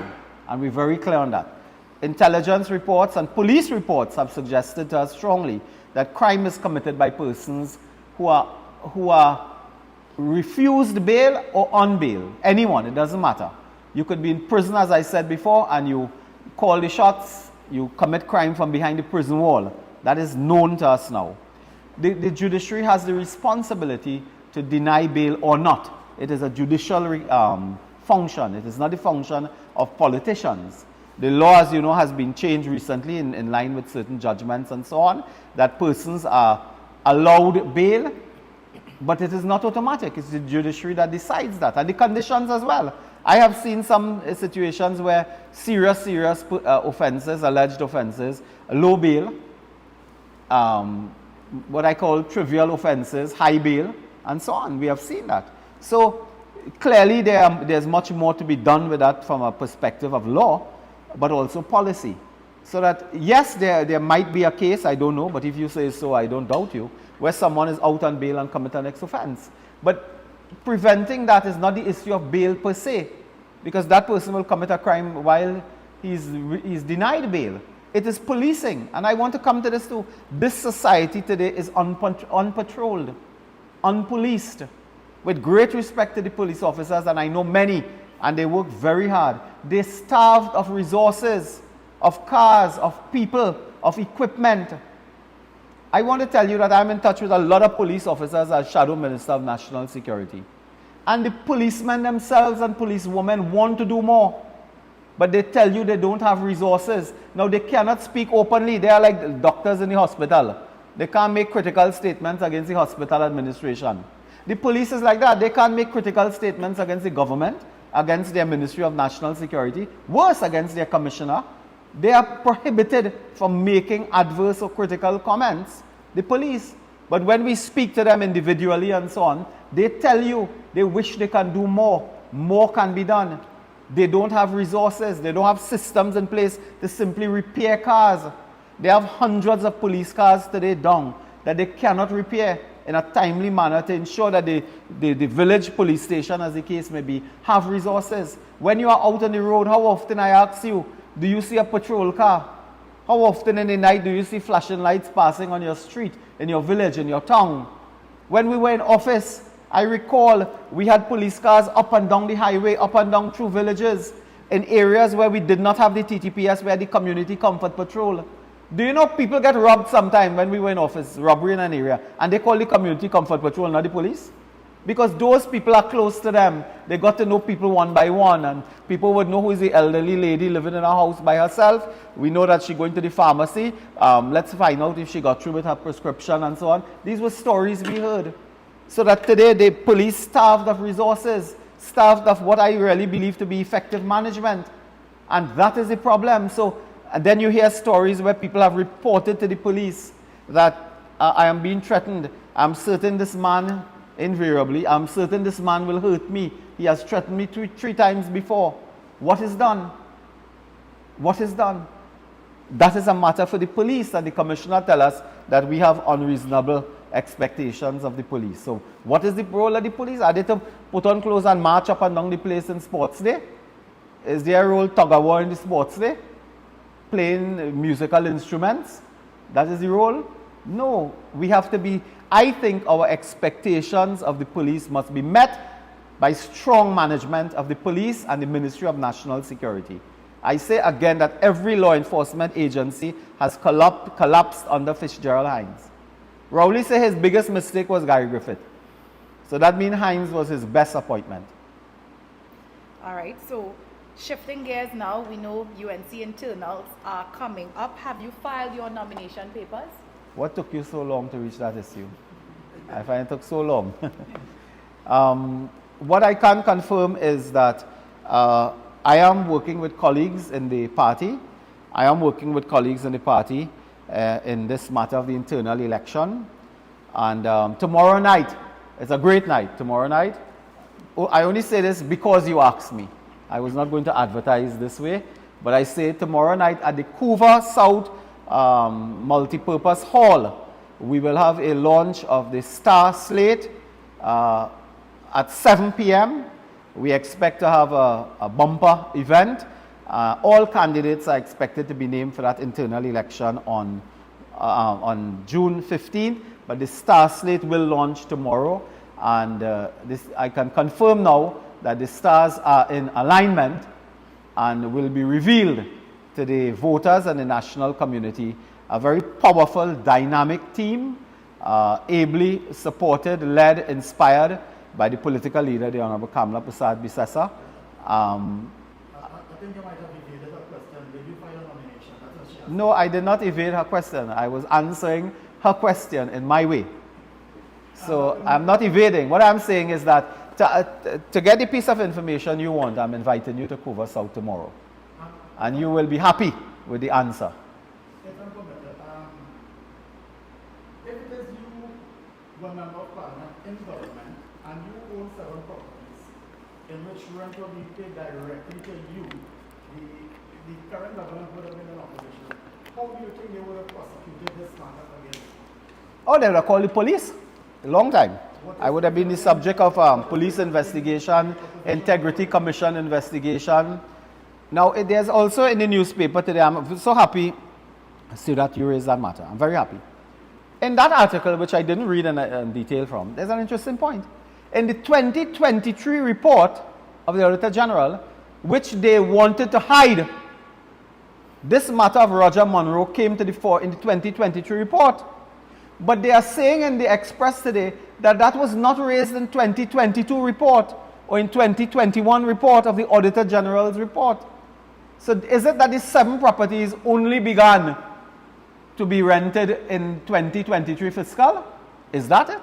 and we're very clear on that. Intelligence reports and police reports have suggested to us strongly that crime is committed by persons who are refused bail or on bail. Anyone, it doesn't matter. You could be in prison, as I said before, and you call the shots, you commit crime from behind the prison wall. That is known to us now. The judiciary has the responsibility to deny bail or not. It is a judicial function. It is not the function of politicians. The law, as you know, has been changed recently in line with certain judgments and so on, that persons are allowed bail, but it is not automatic. It's the judiciary that decides that, and the conditions as well. I have seen some situations where serious offenses, alleged offenses, low bail, what I call trivial offenses, high bail, and so on. We have seen that. So clearly there's much more to be done with that from a perspective of law, but also policy. So that, yes, there might be a case, I don't know, but if you say so, I don't doubt you, where someone is out on bail and commit an next offense. But preventing that is not the issue of bail per se, because that person will commit a crime while he's denied bail. It is policing, and I want to come to this too. This society today is unpatrolled, unpoliced. With great respect to the police officers, and I know many, and they work very hard. They're starved of resources, of cars, of people, of equipment. I want to tell you that I'm in touch with a lot of police officers as Shadow Minister of National Security. And the policemen themselves and policewomen want to do more, but they tell you they don't have resources. Now, they cannot speak openly. They are like doctors in the hospital. They can't make critical statements against the hospital administration. The police is like that. They can't make critical statements against the government, against their Ministry of National Security, worse, against their commissioner. They are prohibited from making adverse or critical comments, the police. But when we speak to them individually and so on, they tell you they wish they can do more. More can be done. They don't have resources. They don't have systems in place to simply repair cars. They have hundreds of police cars today down that they cannot repair in a timely manner to ensure that the village police station, as the case may be, have resources. When you are out on the road, how often, I ask you, do you see a patrol car? How often in the night do you see flashing lights passing on your street, in your village, in your town? When we were in office, I recall we had police cars up and down the highway, up and down through villages, in areas where we did not have the TTPS, where the Community Comfort Patrol. Do you know people get robbed sometime when we were in office, robbery in an area, and they call the Community Comfort Patrol, not the police? Because those people are close to them. They got to know people one by one, and people would know who is the elderly lady living in her house by herself. We know that she's going to the pharmacy. Let's find out if she got through with her prescription and so on. These were stories we heard. So that today the police starved of resources, starved of what I really believe to be effective management. And that is the problem. So and then you hear stories where people have reported to the police that I am being threatened. I'm certain this man, invariably, I'm certain this man will hurt me. He has threatened me three times before. What is done? What is done? That is a matter for the police, and the commissioner tell us that we have unreasonable expectations of the police. So what is the role of the police? Are they to put on clothes and march up and down the place in sports day? Is their role tug of war in the sports day? Playing musical instruments? That is the role? No. We have to be, I think our expectations of the police must be met by strong management of the police and the Ministry of National Security. I say again that every law enforcement agency has collapsed under Fitzgerald Hines. Rowley said his biggest mistake was Gary Griffith. So that means Hines was his best appointment. All right, so shifting gears now, we know UNC internals are coming up. Have you filed your nomination papers? What took you so long to reach that issue? I find it took so long. What I can confirm is that I am working with colleagues in the party. I am working with colleagues in the party in this matter of the internal election. And tomorrow night, it's a great night, tomorrow night. Oh, I only say this because you asked me. I was not going to advertise this way, but I say tomorrow night at the Couva South Multipurpose Hall, we will have a launch of the Star Slate at 7 p.m. We expect to have a bumper event. All candidates are expected to be named for that internal election on June 15th, but the Star Slate will launch tomorrow. And this, I can confirm now that the stars are in alignment and will be revealed to the voters and the national community. A very powerful, dynamic team, ably supported, led, inspired by the political leader, the Honorable Kamala Prasad Bisesa. I think you might have evaded her question. Did you file a nomination? That's what she asked. No, I did not evade her question. I was answering her question in my way. So I'm not evading. What I'm saying is that to get the piece of information you want, I'm inviting you to Couva South tomorrow. And you will be happy with the answer. If I'm permitted, if it is you, one member of parliament in government, and you own 7 properties in which rent will be paid directly to you, the current government would have been in opposition. How do you think they would have prosecuted this matter against? Oh, they would have called the police. A long time. I would have been the subject of police investigation, integrity commission investigation. Now, there's also in the newspaper today, I'm so happy to see that you raised that matter. I'm very happy. In that article, which I didn't read in detail from, there's an interesting point. In the 2023 report of the Auditor General, which they wanted to hide, this matter of Roger Monroe came to the fore in the 2023 report. But they are saying in the Express today that that was not raised in 2022 report or in 2021 report of the Auditor General's report. So is it that these 7 properties only began to be rented in 2023 fiscal? Is that it?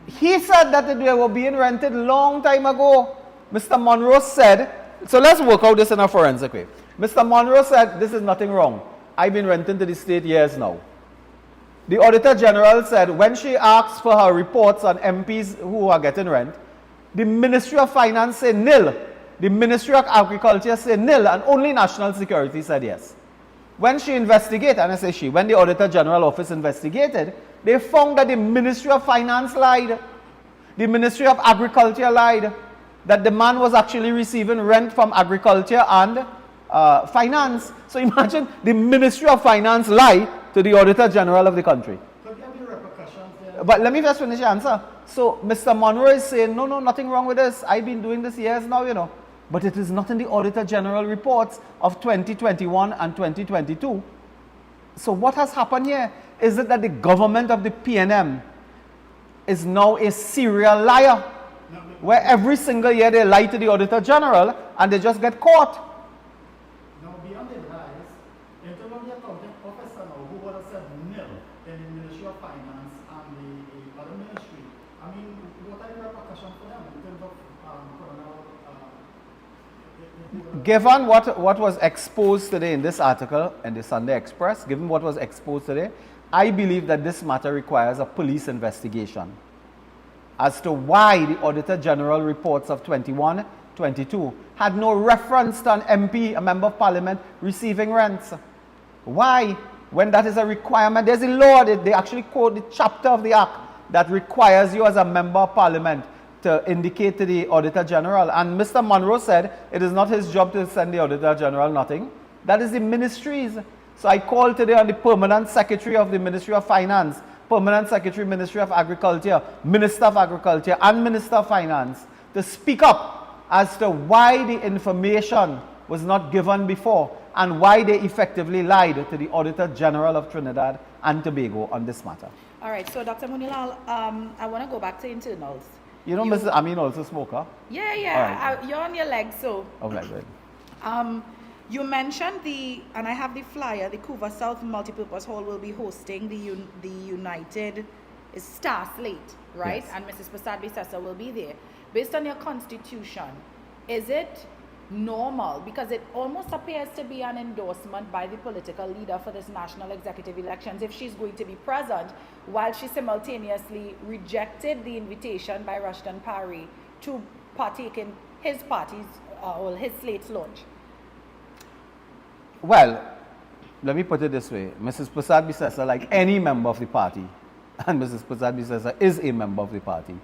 He said that they were being rented long time ago. Mr. Monroe said, so let's work out this in a forensic way. Mr. Monroe said, this is nothing wrong. I've been renting to the state years now. The Auditor General said when she asked for her reports on MPs who are getting rent, the Ministry of Finance said nil. The Ministry of Agriculture said nil, and only National Security said yes. When she investigated, and I say she, when the Auditor General Office investigated, they found that the Ministry of Finance lied. The Ministry of Agriculture lied. That the man was actually receiving rent from Agriculture and Finance. So imagine the Ministry of Finance lie to the Auditor General of the country. Could there be repercussions there? But let me just finish the answer. So Mr. Monroe is saying, no, nothing wrong with this. I've been doing this years now, you know. But it is not in the Auditor General reports of 2021 and 2022. So what has happened here? Is it that the government of the PNM is now a serial liar? Where every single year they lie to the Auditor General and they just get caught. Now, beyond the lies, in terms of the accounting officer now, who would have said nil in the Ministry of Finance and the other ministry, I mean, what are the repercussions for them in terms of criminal? Given what was exposed today in this article in the Sunday Express, given what was exposed today, I believe that this matter requires a police investigation as to why the Auditor General reports of 21, 22 had no reference to an MP, a Member of Parliament, receiving rents. Why? When that is a requirement, there's a law, they actually quote the chapter of the Act that requires you as a Member of Parliament to indicate to the Auditor General. And Mr. Monroe said it is not his job to send the Auditor General nothing. That is the ministry's. So I called today on the Permanent Secretary of the Ministry of Finance, Permanent Secretary, Ministry of Agriculture, Minister of Agriculture, and Minister of Finance to speak up as to why the information was not given before and why they effectively lied to the Auditor General of Trinidad and Tobago on this matter. All right, so Dr. Moonilal, I want to go back to internals. You know, Mrs. Ameen also smoker? Yeah, you're on your legs, so. Okay, good. You mentioned and I have the flyer, the Couva South Multipurpose Hall will be hosting the United Star Slate, right? Yes. And Mrs. Prasad Bisesa will be there. Based on your constitution, is it normal? Because it almost appears to be an endorsement by the political leader for this national executive elections if she's going to be present, while she simultaneously rejected the invitation by Rushton Parry to partake in his party's or his slate's launch. Well, let me put it this way. Mrs. Prasad Bisesa, like any member of the party, and Mrs. Prasad Bisesa is a member of the party,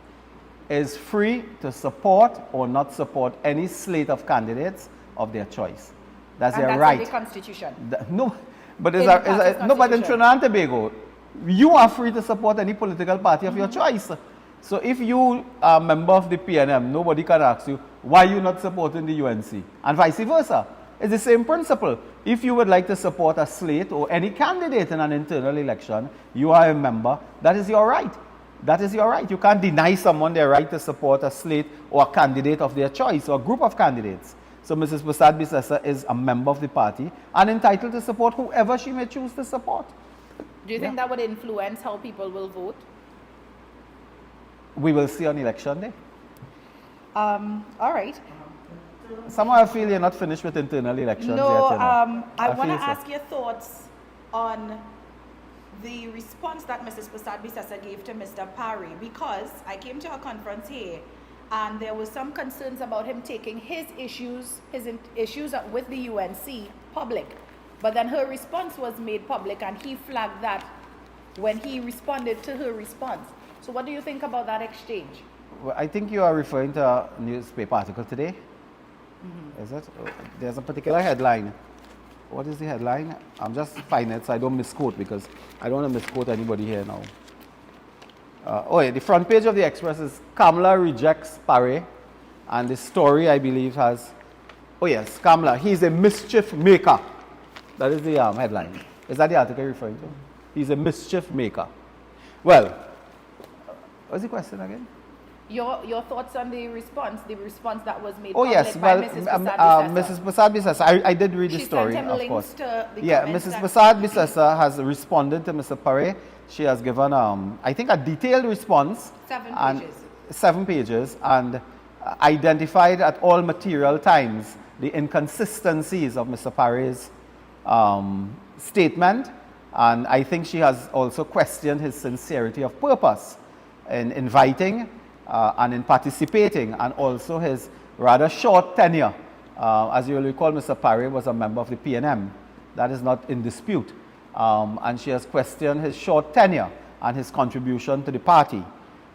is free to support or not support any slate of candidates of their choice. That's their right. In the Constitution. No, but In is the a, party's no, but in constitution. Trinidad and Tobago, you are free to support any political party of your choice. So if you are a member of the PNM, nobody can ask you why you're not supporting the UNC, and vice versa. It's the same principle. If you would like to support a slate or any candidate in an internal election, you are a member, that is your right. That is your right. You can't deny someone their right to support a slate or a candidate of their choice or a group of candidates. So Mrs. Prasad Bisesa is a member of the party and entitled to support whoever she may choose to support. Do you think that would influence how people will vote? We will see on election day. All right. Somehow I feel you're not finished with internal elections No, yet. You know. I want to feel so. ask your thoughts on the response that Mrs. Prasad Bisesa gave to Mr. Parry, because I came to a conference here and there was some concerns about him taking his issues with the UNC public. But then her response was made public and he flagged that when he responded to her response. So what do you think about that exchange? Well, I think you are referring to a newspaper article today. Is it? There's a particular headline. What is the headline? I'm just finding it so I don't misquote, because I don't want to misquote anybody here now. The front page of the Express is Kamala rejects Parry, and the story, I believe, has, Kamala, he's a mischief maker. That is the headline. Is that the article you're referring to? He's a mischief maker. Well, what's the question again? Your thoughts on the response that was made Oh public yes, by well, Mrs. Prasad Bisesa? Mrs. Prasad Bisesa, I did read the She story, sent him of links course. to the Yeah, comments Mrs. that- Prasad Bisesa has responded to Mr. Parry. She has given, I think, a detailed response. 7 pages, and identified at all material times the inconsistencies of Mr. Parry's statement, and I think she has also questioned his sincerity of purpose in inviting and in participating, and also his rather short tenure. As you will recall, Mr. Parry was a member of the PNM. That is not in dispute. And she has questioned his short tenure and his contribution to the party.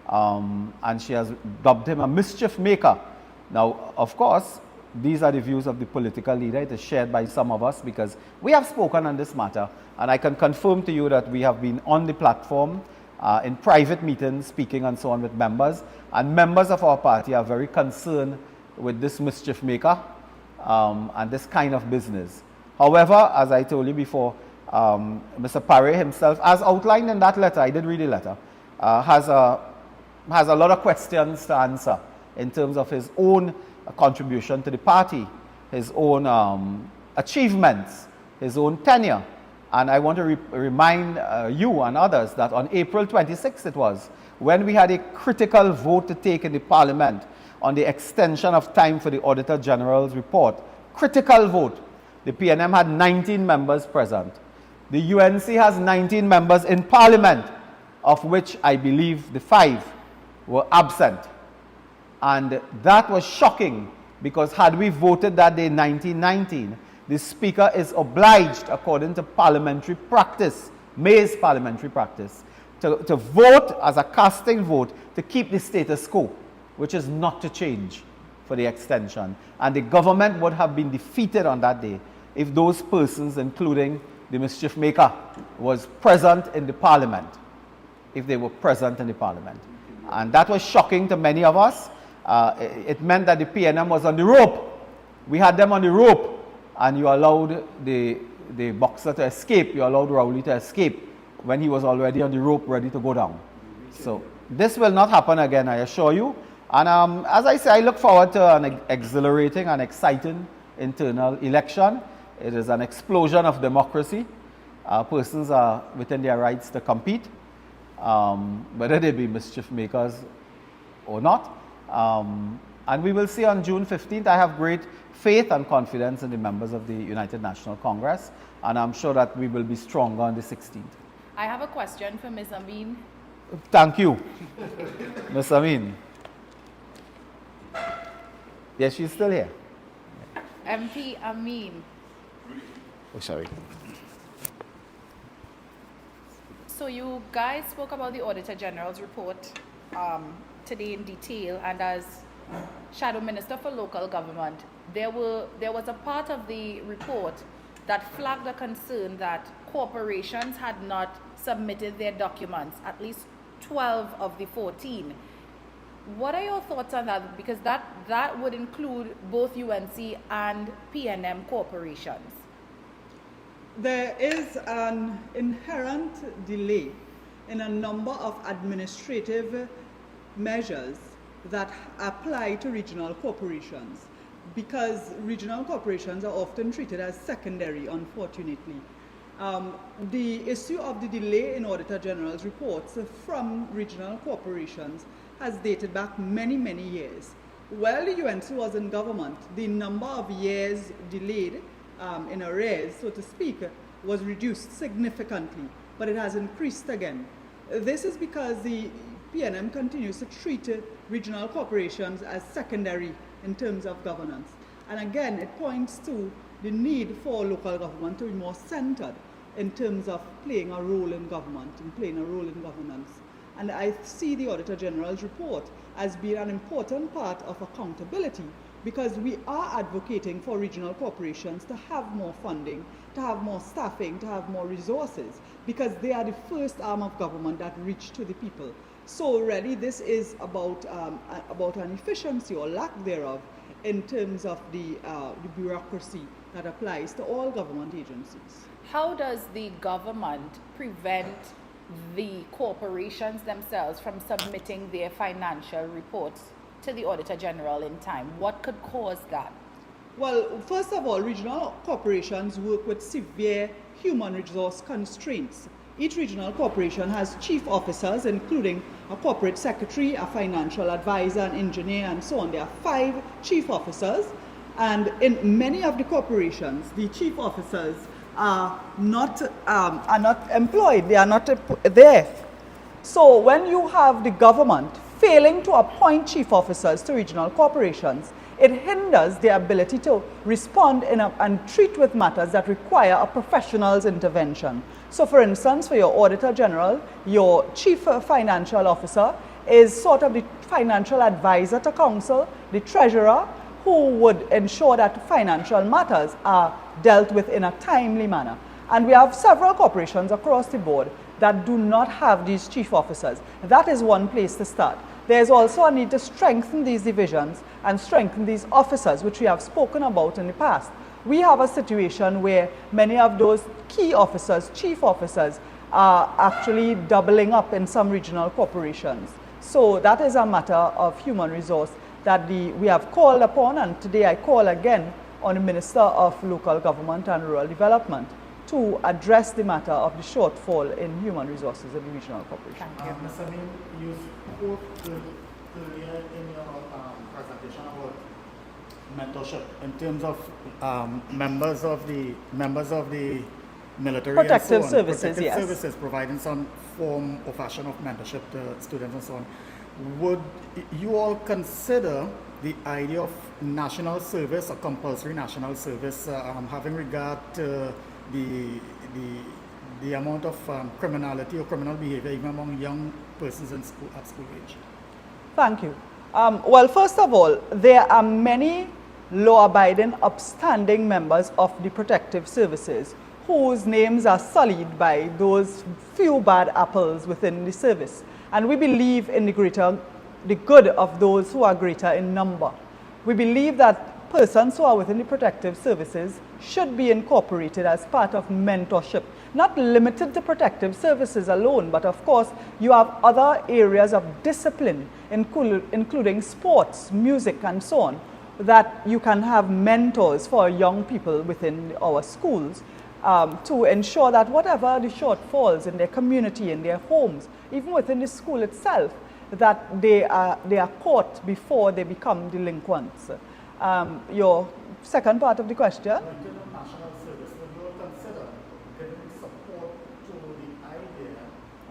And she has dubbed him a mischief maker. Now, of course, these are the views of the political leader. It is shared by some of us because we have spoken on this matter. And I can confirm to you that we have been on the platform in private meetings, speaking and so on with members. And members of our party are very concerned with this mischief maker and this kind of business. However, as I told you before, Mr. Parry himself, as outlined in that letter, I did read the letter, has a lot of questions to answer in terms of his own contribution to the party, his own achievements, his own tenure, And I want to remind you and others that on April 26th it was, when we had a critical vote to take in the Parliament on the extension of time for the Auditor General's report. Critical vote. The PNM had 19 members present. The UNC has 19 members in Parliament, of which I believe the 5 were absent. And that was shocking, because had we voted that day 1919, the Speaker is obliged, according to parliamentary practice, May's parliamentary practice, to vote as a casting vote to keep the status quo, which is not to change for the extension. And the government would have been defeated on that day if those persons, including the mischief maker, was present in the Parliament, if they were present in the Parliament. And that was shocking to many of us. It meant that the PNM was on the rope. We had them on the rope, and you allowed the boxer to escape. You allowed Rowley to escape when he was already on the rope, ready to go down. So this will not happen again, I assure you. And as I say, I look forward to an exhilarating and exciting internal election. It is an explosion of democracy. Persons are within their rights to compete, whether they be mischief makers or not. And we will see on June 15th. I have great faith and confidence in the members of the United National Congress, and I'm sure that we will be stronger on the 16th. I have a question for Ms. Ameen. Thank you, Ms. Ameen. Yes, she's still here. MP Ameen. Oh, sorry. So you guys spoke about the Auditor General's report today in detail, and as Shadow Minister for Local Government, there was a part of the report that flagged a concern that corporations had not submitted their documents, at least 12 of the 14. What are your thoughts on that? Because that would include both UNC and PNM corporations. There is an inherent delay in a number of administrative measures that apply to regional corporations, because regional corporations are often treated as secondary, unfortunately. The issue of the delay in Auditor General's reports from regional corporations has dated back many, many years. While the UNC was in government, the number of years delayed in arrears, so to speak, was reduced significantly, but it has increased again. This is because the PNM continues to treat regional corporations as secondary in terms of governance. And again, it points to the need for local government to be more centered in terms of playing a role in government and playing a role in governance. And I see the Auditor General's report as being an important part of accountability, because we are advocating for regional corporations to have more funding, to have more staffing, to have more resources, because they are the first arm of government that reach to the people. So really this is about an efficiency or lack thereof in terms of the bureaucracy that applies to all government agencies. How does the government prevent the corporations themselves from submitting their financial reports to the Auditor General in time? What could cause that? Well, first of all, regional corporations work with severe human resource constraints. Each regional corporation has chief officers, including a corporate secretary, a financial advisor, an engineer, and so on. There are 5 chief officers, and in many of the corporations, the chief officers are not employed. They are not there. So when you have the government failing to appoint chief officers to regional corporations, it hinders their ability to respond and treat with matters that require a professional's intervention. So for instance, for your Auditor General, your chief financial officer is sort of the financial advisor to council, the treasurer, who would ensure that financial matters are dealt with in a timely manner. And we have several corporations across the board that do not have these chief officers. That is one place to start. There's also a need to strengthen these divisions and strengthen these officers, which we have spoken about in the past. We have a situation where many of those key officers, chief officers, are actually doubling up in some regional corporations. So that is a matter of human resource that we have called upon, and today I call again on the Minister of Local Government and Rural Development to address the matter of the shortfall in human resources in the regional corporation. Mr. Ameen, you spoke earlier in your presentation about mentorship in terms of members of the military Protective and so on. services, Protective yes. services, providing some form or fashion of mentorship to students and so on. Would you all consider the idea of national service or compulsory national service having regard to the amount of criminality or criminal behavior even among young persons in school, at school age? Thank you. Well, first of all, there are many law-abiding, upstanding members of the protective services whose names are sullied by those few bad apples within the service. And we believe in the good of those who are greater in number. We believe that persons who are within the protective services should be incorporated as part of mentorship, not limited to protective services alone, but of course you have other areas of discipline, including sports, music, and so on, that you can have mentors for young people within our schools to ensure that whatever the shortfalls in their community, in their homes, even within the school itself, that they are caught before they become delinquents. Your second part of the question? In terms of national service, would you all consider giving support to the idea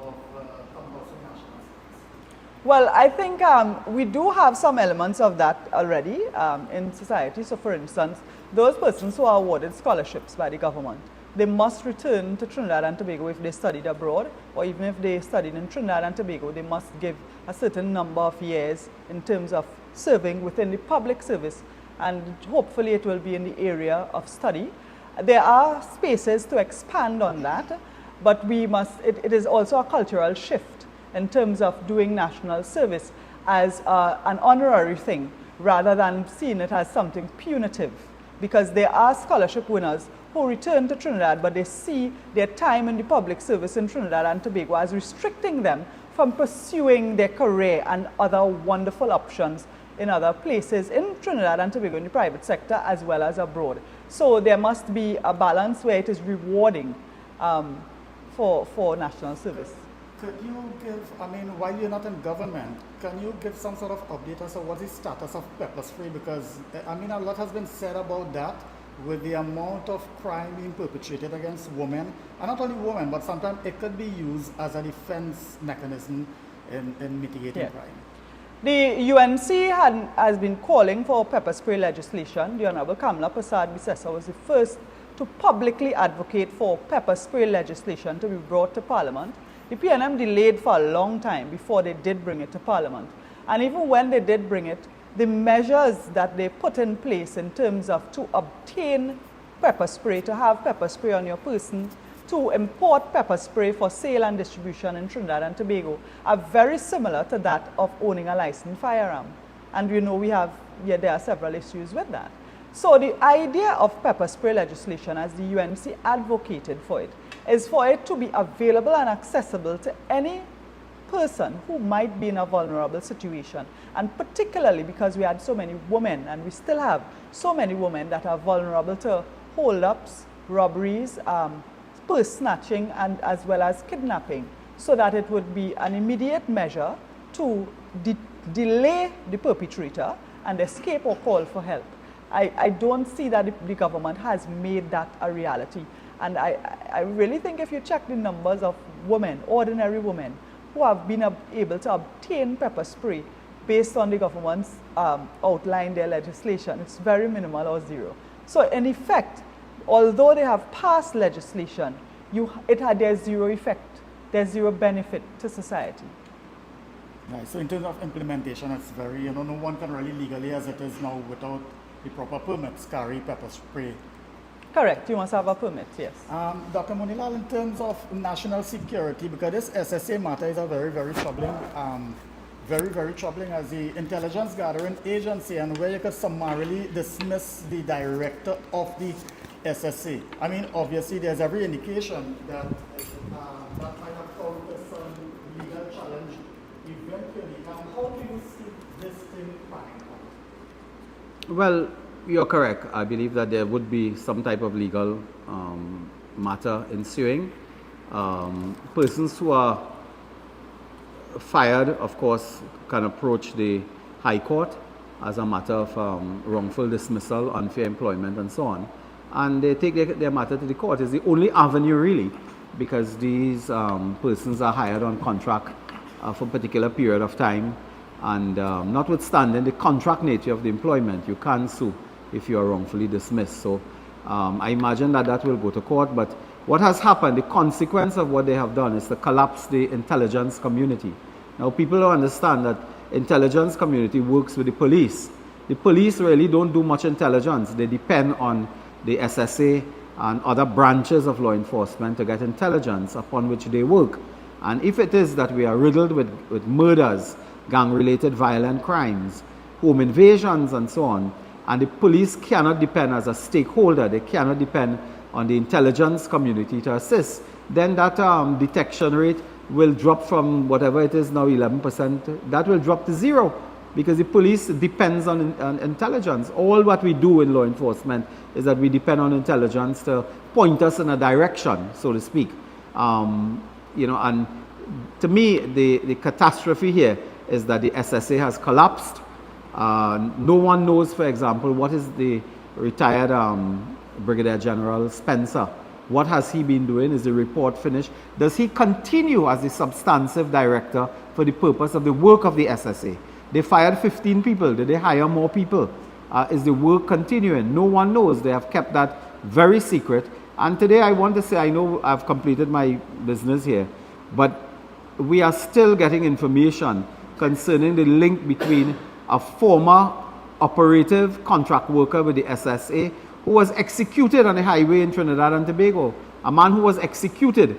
of compulsory national service? Well, I think we do have some elements of that already in society. So for instance, those persons who are awarded scholarships by the government, they must return to Trinidad and Tobago if they studied abroad, or even if they studied in Trinidad and Tobago, they must give a certain number of years in terms of serving within the public service, and hopefully it will be in the area of study. There are spaces to expand on that, but it is also a cultural shift in terms of doing national service as an honorary thing rather than seeing it as something punitive, because there are scholarship winners who return to Trinidad, but they see their time in the public service in Trinidad and Tobago as restricting them from pursuing their career and other wonderful options in other places in Trinidad and Tobago in the private sector as well as abroad. So there must be a balance where it is rewarding for national service. Could you give, while you're not in government, can you give some sort of update as to what's the status of pepper spray? Because, a lot has been said about that, with the amount of crime being perpetrated against women, and not only women, but sometimes it could be used as a defense mechanism in mitigating crime. The UNC has been calling for pepper spray legislation. The Honorable Kamala Prasad-Bissessar was the first to publicly advocate for pepper spray legislation to be brought to Parliament. The PNM delayed for a long time before they did bring it to Parliament. And even when they did bring it, the measures that they put in place in terms of to obtain pepper spray, to have pepper spray on your person, to import pepper spray for sale and distribution in Trinidad and Tobago are very similar to that of owning a licensed firearm. And there are several issues with that. So the idea of pepper spray legislation, as the UNC advocated for it, is for it to be available and accessible to any person who might be in a vulnerable situation, and particularly because we had so many women, and we still have so many women that are vulnerable to hold-ups, robberies, purse snatching, and as well as kidnapping, so that it would be an immediate measure to delay the perpetrator and escape or call for help. I don't see that the government has made that a reality, and I really think if you check the numbers of women, ordinary women, who have been able to obtain pepper spray based on the government's outlined their legislation, it's very minimal or zero. So in effect, although they have passed legislation, there's zero effect, there's zero benefit to society. Right, so in terms of implementation, it's very, no one can really legally, as it is now, without the proper permits, carry pepper spray. Correct, you must have a permit, yes. Dr. Moonilal, in terms of national security, because this SSA matter is a very, very troubling, very troubling as the intelligence gathering agency, and where you could summarily dismiss the director of the SSA. Obviously, there's every indication that that might have caused some legal challenge eventually. How do you see this thing panning out? Well, you're correct. I believe that there would be some type of legal matter ensuing. Persons who are fired, of course, can approach the High Court as a matter of wrongful dismissal, unfair employment, and so on. And they take their matter to the court. It's the only avenue, really, because these persons are hired on contract for a particular period of time. And notwithstanding the contract nature of the employment, you can't sue if you are wrongfully dismissed. So I imagine that will go to court. But what has happened, the consequence of what they have done is to collapse the intelligence community. Now, people don't understand that intelligence community works with the police. The police really don't do much intelligence. They depend on the SSA and other branches of law enforcement to get intelligence upon which they work. And if it is that we are riddled with murders, gang-related violent crimes, home invasions, and so on, and the police cannot depend as a stakeholder, they cannot depend on the intelligence community to assist, then that detection rate will drop from whatever it is now, 11%, that will drop to zero, because the police depends on intelligence. All what we do in law enforcement is that we depend on intelligence to point us in a direction, so to speak. And to me, the catastrophe here is that the SSA has collapsed. No one knows, for example, what is the retired Brigadier General Spencer. What has he been doing? Is the report finished? Does he continue as the substantive director for the purpose of the work of the SSA? They fired 15 people. Did they hire more people? Is the work continuing? No one knows. They have kept that very secret. And today I want to say, I know I've completed my business here, but we are still getting information concerning the link between a former operative contract worker with the SSA who was executed on the highway in Trinidad and Tobago. A man who was executed,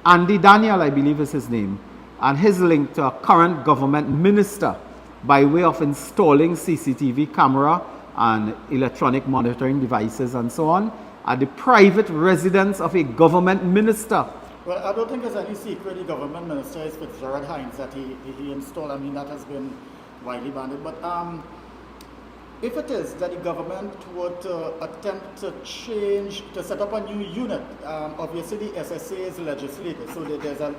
Andy Daniel, I believe is his name, and his link to a current government minister by way of installing CCTV camera and electronic monitoring devices and so on at the private residence of a government minister. Well, I don't think there's any secret. The government minister is Fitzgerald Hines that he installed. I mean, that has been widely banded. But if it is that the government would attempt to set up a new unit, obviously the SSA is legislated, so there's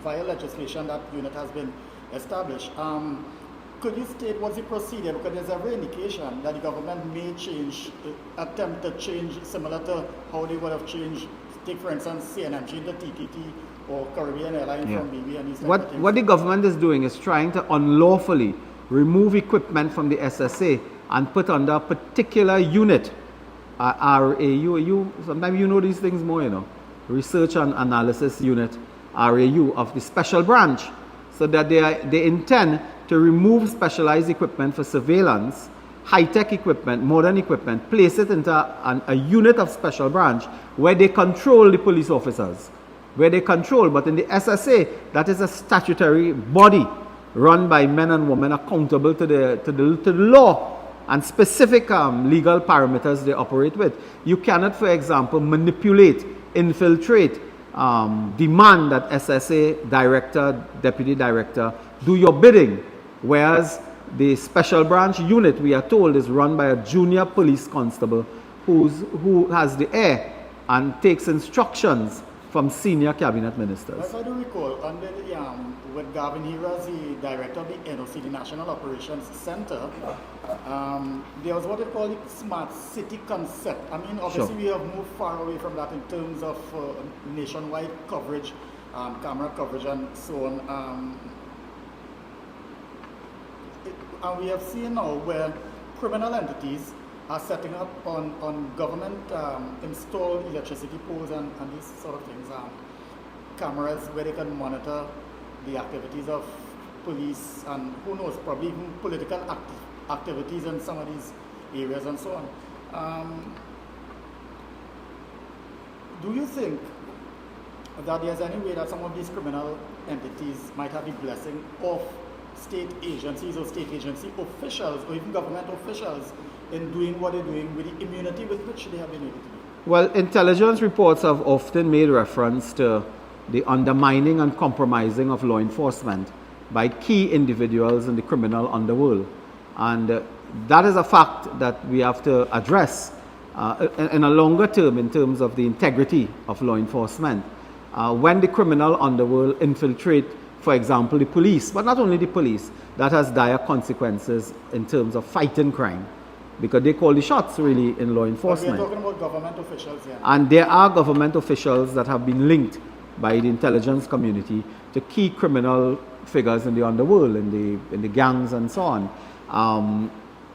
via legislation that unit has been established. Could you state what's the procedure? Because there's every indication that the government may attempt to change, similar to how they would have changed, take for instance, CNMG to TTT or Caribbean Airlines from BB and these type of things. What the government is doing is trying to unlawfully remove equipment from the SSA and put under a particular unit, RAU, sometimes you know these things more, Research and Analysis Unit, RAU, of the special branch, so that they intend to remove specialized equipment for surveillance, high-tech equipment, modern equipment, place it into a unit of special branch where they control the police officers, but in the SSA, that is a statutory body run by men and women accountable to the law and specific legal parameters they operate with. You cannot, for example, manipulate, infiltrate, demand that SSA director, deputy director do your bidding, whereas the special branch unit, we are told, is run by a junior police constable who has the air and takes instructions from senior cabinet ministers. As I do recall, under with Gavin here as the director of the NOC, the National Operations Center, there was what they call the smart city concept. I mean, obviously we have moved far away from that in terms of nationwide coverage, camera coverage and so on. And we have seen now where criminal entities are setting up on government installed electricity poles and these sort of things, cameras where they can monitor the activities of police and who knows, probably even political activities in some of these areas and so on. Do you think that there's any way that some of these criminal entities might have the blessing of state agencies or state agency officials or even government officials in doing what they're doing with the immunity with which they have been able to do? Well, intelligence reports have often made reference to the undermining and compromising of law enforcement by key individuals in the criminal underworld. And that is a fact that we have to address. in a longer term, in terms of the integrity of law enforcement, when the criminal underworld infiltrate, for example, the police, but not only the police, that has dire consequences in terms of fighting crime, because they call the shots really in law enforcement. We're talking about government officials here. And there are government officials that have been linked by the intelligence community to key criminal figures in the underworld, in the gangs and so on.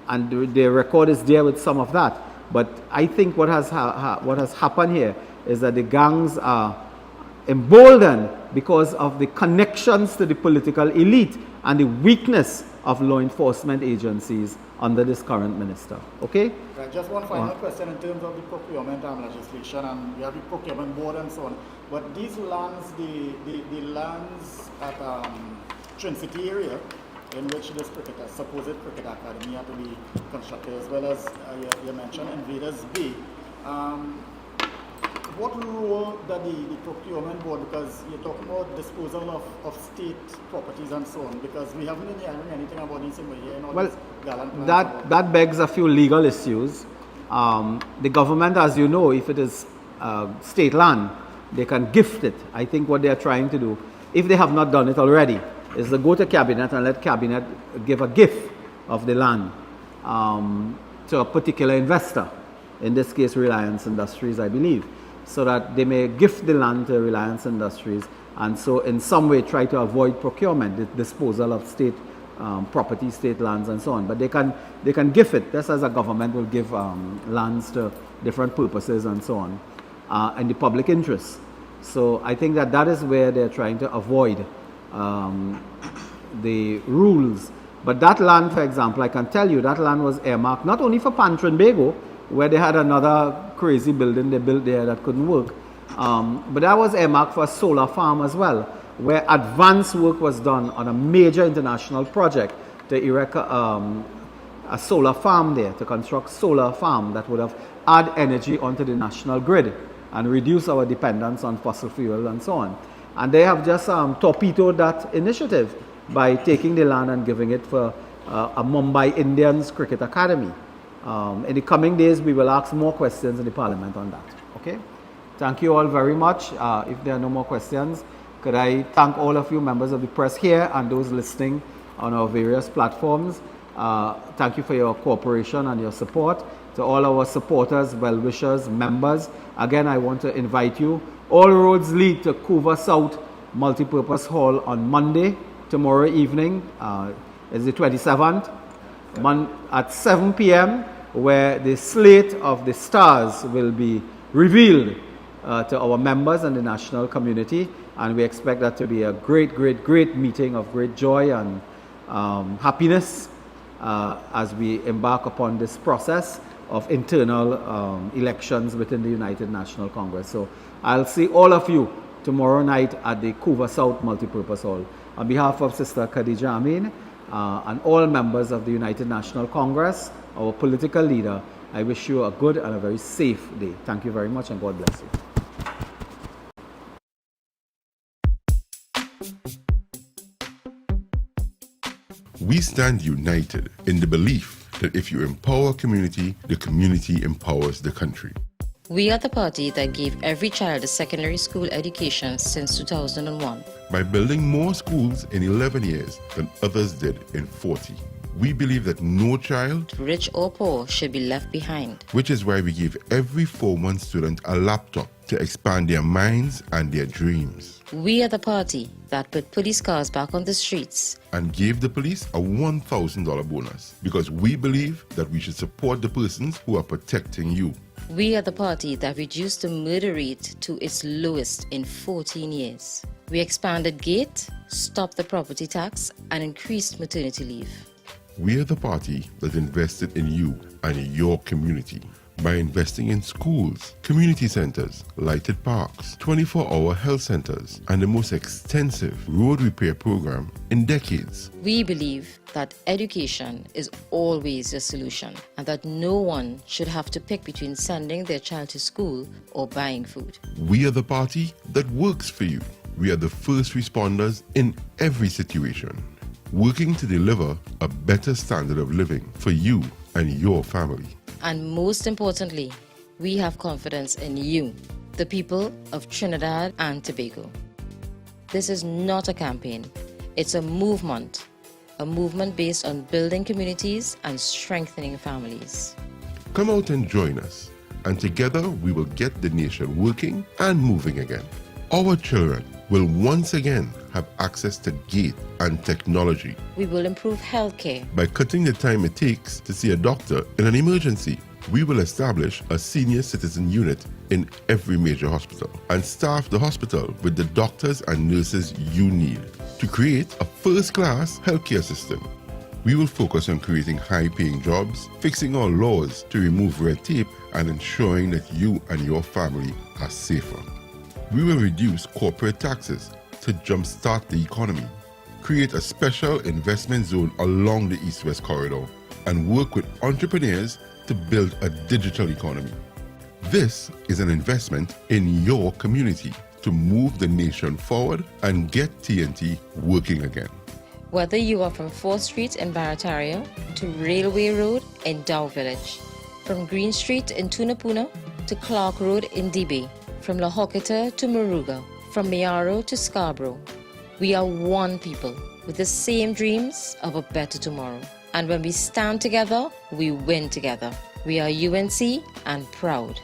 And the record is there with some of that. But I think what has happened here is that the gangs are emboldened because of the connections to the political elite and the weakness of law enforcement agencies under this current minister. Okay? Right, just one final question in terms of the procurement legislation, and we have the procurement board and so on. But these lands, the lands at Trinity area, in which this supposed cricket academy had to be constructed, as well as you mentioned Invaders Bay. What role does the procurement board, because you're talking about disposal of state properties and so on, because we haven't been hearing anything about this in here and all well, this gallant plans. that begs a few legal issues. The government, as you know, if it is state land, they can gift it. I think what they are trying to do, if they have not done it already, is to go to cabinet and let cabinet give a gift of the land to a particular investor, in this case Reliance Industries, I believe, so that they may gift the land to Reliance Industries, and so in some way try to avoid procurement, the disposal of state property, state lands and so on. But they can gift it, just as a government will give lands to different purposes and so on, in the public interest. So I think that is where they're trying to avoid the rules. But that land, for example, I can tell you that land was earmarked not only for Trinbago, where they had another crazy building they built there that couldn't work, but that was earmarked for a solar farm as well, where advanced work was done on a major international project to erect a solar farm there, to construct solar farm that would have add energy onto the national grid and reduce our dependence on fossil fuel and so on. And they have just torpedoed that initiative by taking the land and giving it for a Mumbai Indians Cricket Academy. In the coming days, we will ask more questions in the Parliament on that. Okay? Thank you all very much. If there are no more questions, could I thank all of you members of the press here and those listening on our various platforms. Thank you for your cooperation and your support. To all our supporters, well-wishers, members, again, I want to invite you. All roads lead to Couva South Multipurpose Hall on Monday, tomorrow evening, is the 27th, at 7 p.m., where the slate of the stars will be revealed to our members and the national community. And we expect that to be a great, great, great meeting of great joy and happiness as we embark upon this process of internal elections within the United National Congress. So I'll see all of you tomorrow night at the Couva South Multipurpose Hall. On behalf of Sister Khadijah Ameen and all members of the United National Congress, our political leader, I wish you a good and a very safe day. Thank you very much and God bless you. We stand united in the belief that if you empower a community, the community empowers the country. We are the party that gave every child a secondary school education since 2001. By building more schools in 11 years than others did in 40. We believe that no child, rich or poor, should be left behind. Which is why we give every Form 1 student a laptop to expand their minds and their dreams. We are the party that put police cars back on the streets and gave the police a $1,000 bonus because we believe that we should support the persons who are protecting you. We are the party that reduced the murder rate to its lowest in 14 years. We expanded GATE, stopped the property tax, and increased maternity leave. We are the party that invested in you and in your community by investing in schools, community centers, lighted parks, 24-hour health centers, and the most extensive road repair program in decades. We believe that education is always a solution and that no one should have to pick between sending their child to school or buying food. We are the party that works for you. We are the first responders in every situation, working to deliver a better standard of living for you and your family. And most importantly, We have confidence in you, the people of Trinidad and Tobago. This is not a campaign, it's a movement based on building communities and strengthening families. Come out and join us, and together we will get the nation working and moving again. Our children will once again have access to gate and technology. We will improve healthcare. By cutting the time it takes to see a doctor in an emergency, we will establish a senior citizen unit in every major hospital and staff the hospital with the doctors and nurses you need to create a first-class healthcare system. We will focus on creating high-paying jobs, fixing our laws to remove red tape, and ensuring that you and your family are safer. We will reduce corporate taxes to jumpstart the economy, create a special investment zone along the East-West corridor, and work with entrepreneurs to build a digital economy. This is an investment in your community to move the nation forward and get TNT working again. Whether you are from 4th Street in Barataria to Railway Road in Dow Village, from Green Street in Tunapuna to Clark Road in Dibay, from La Hokita to Maruga, from Mayaro to Scarborough, we are one people with the same dreams of a better tomorrow. And when we stand together, we win together. We are UNC and proud.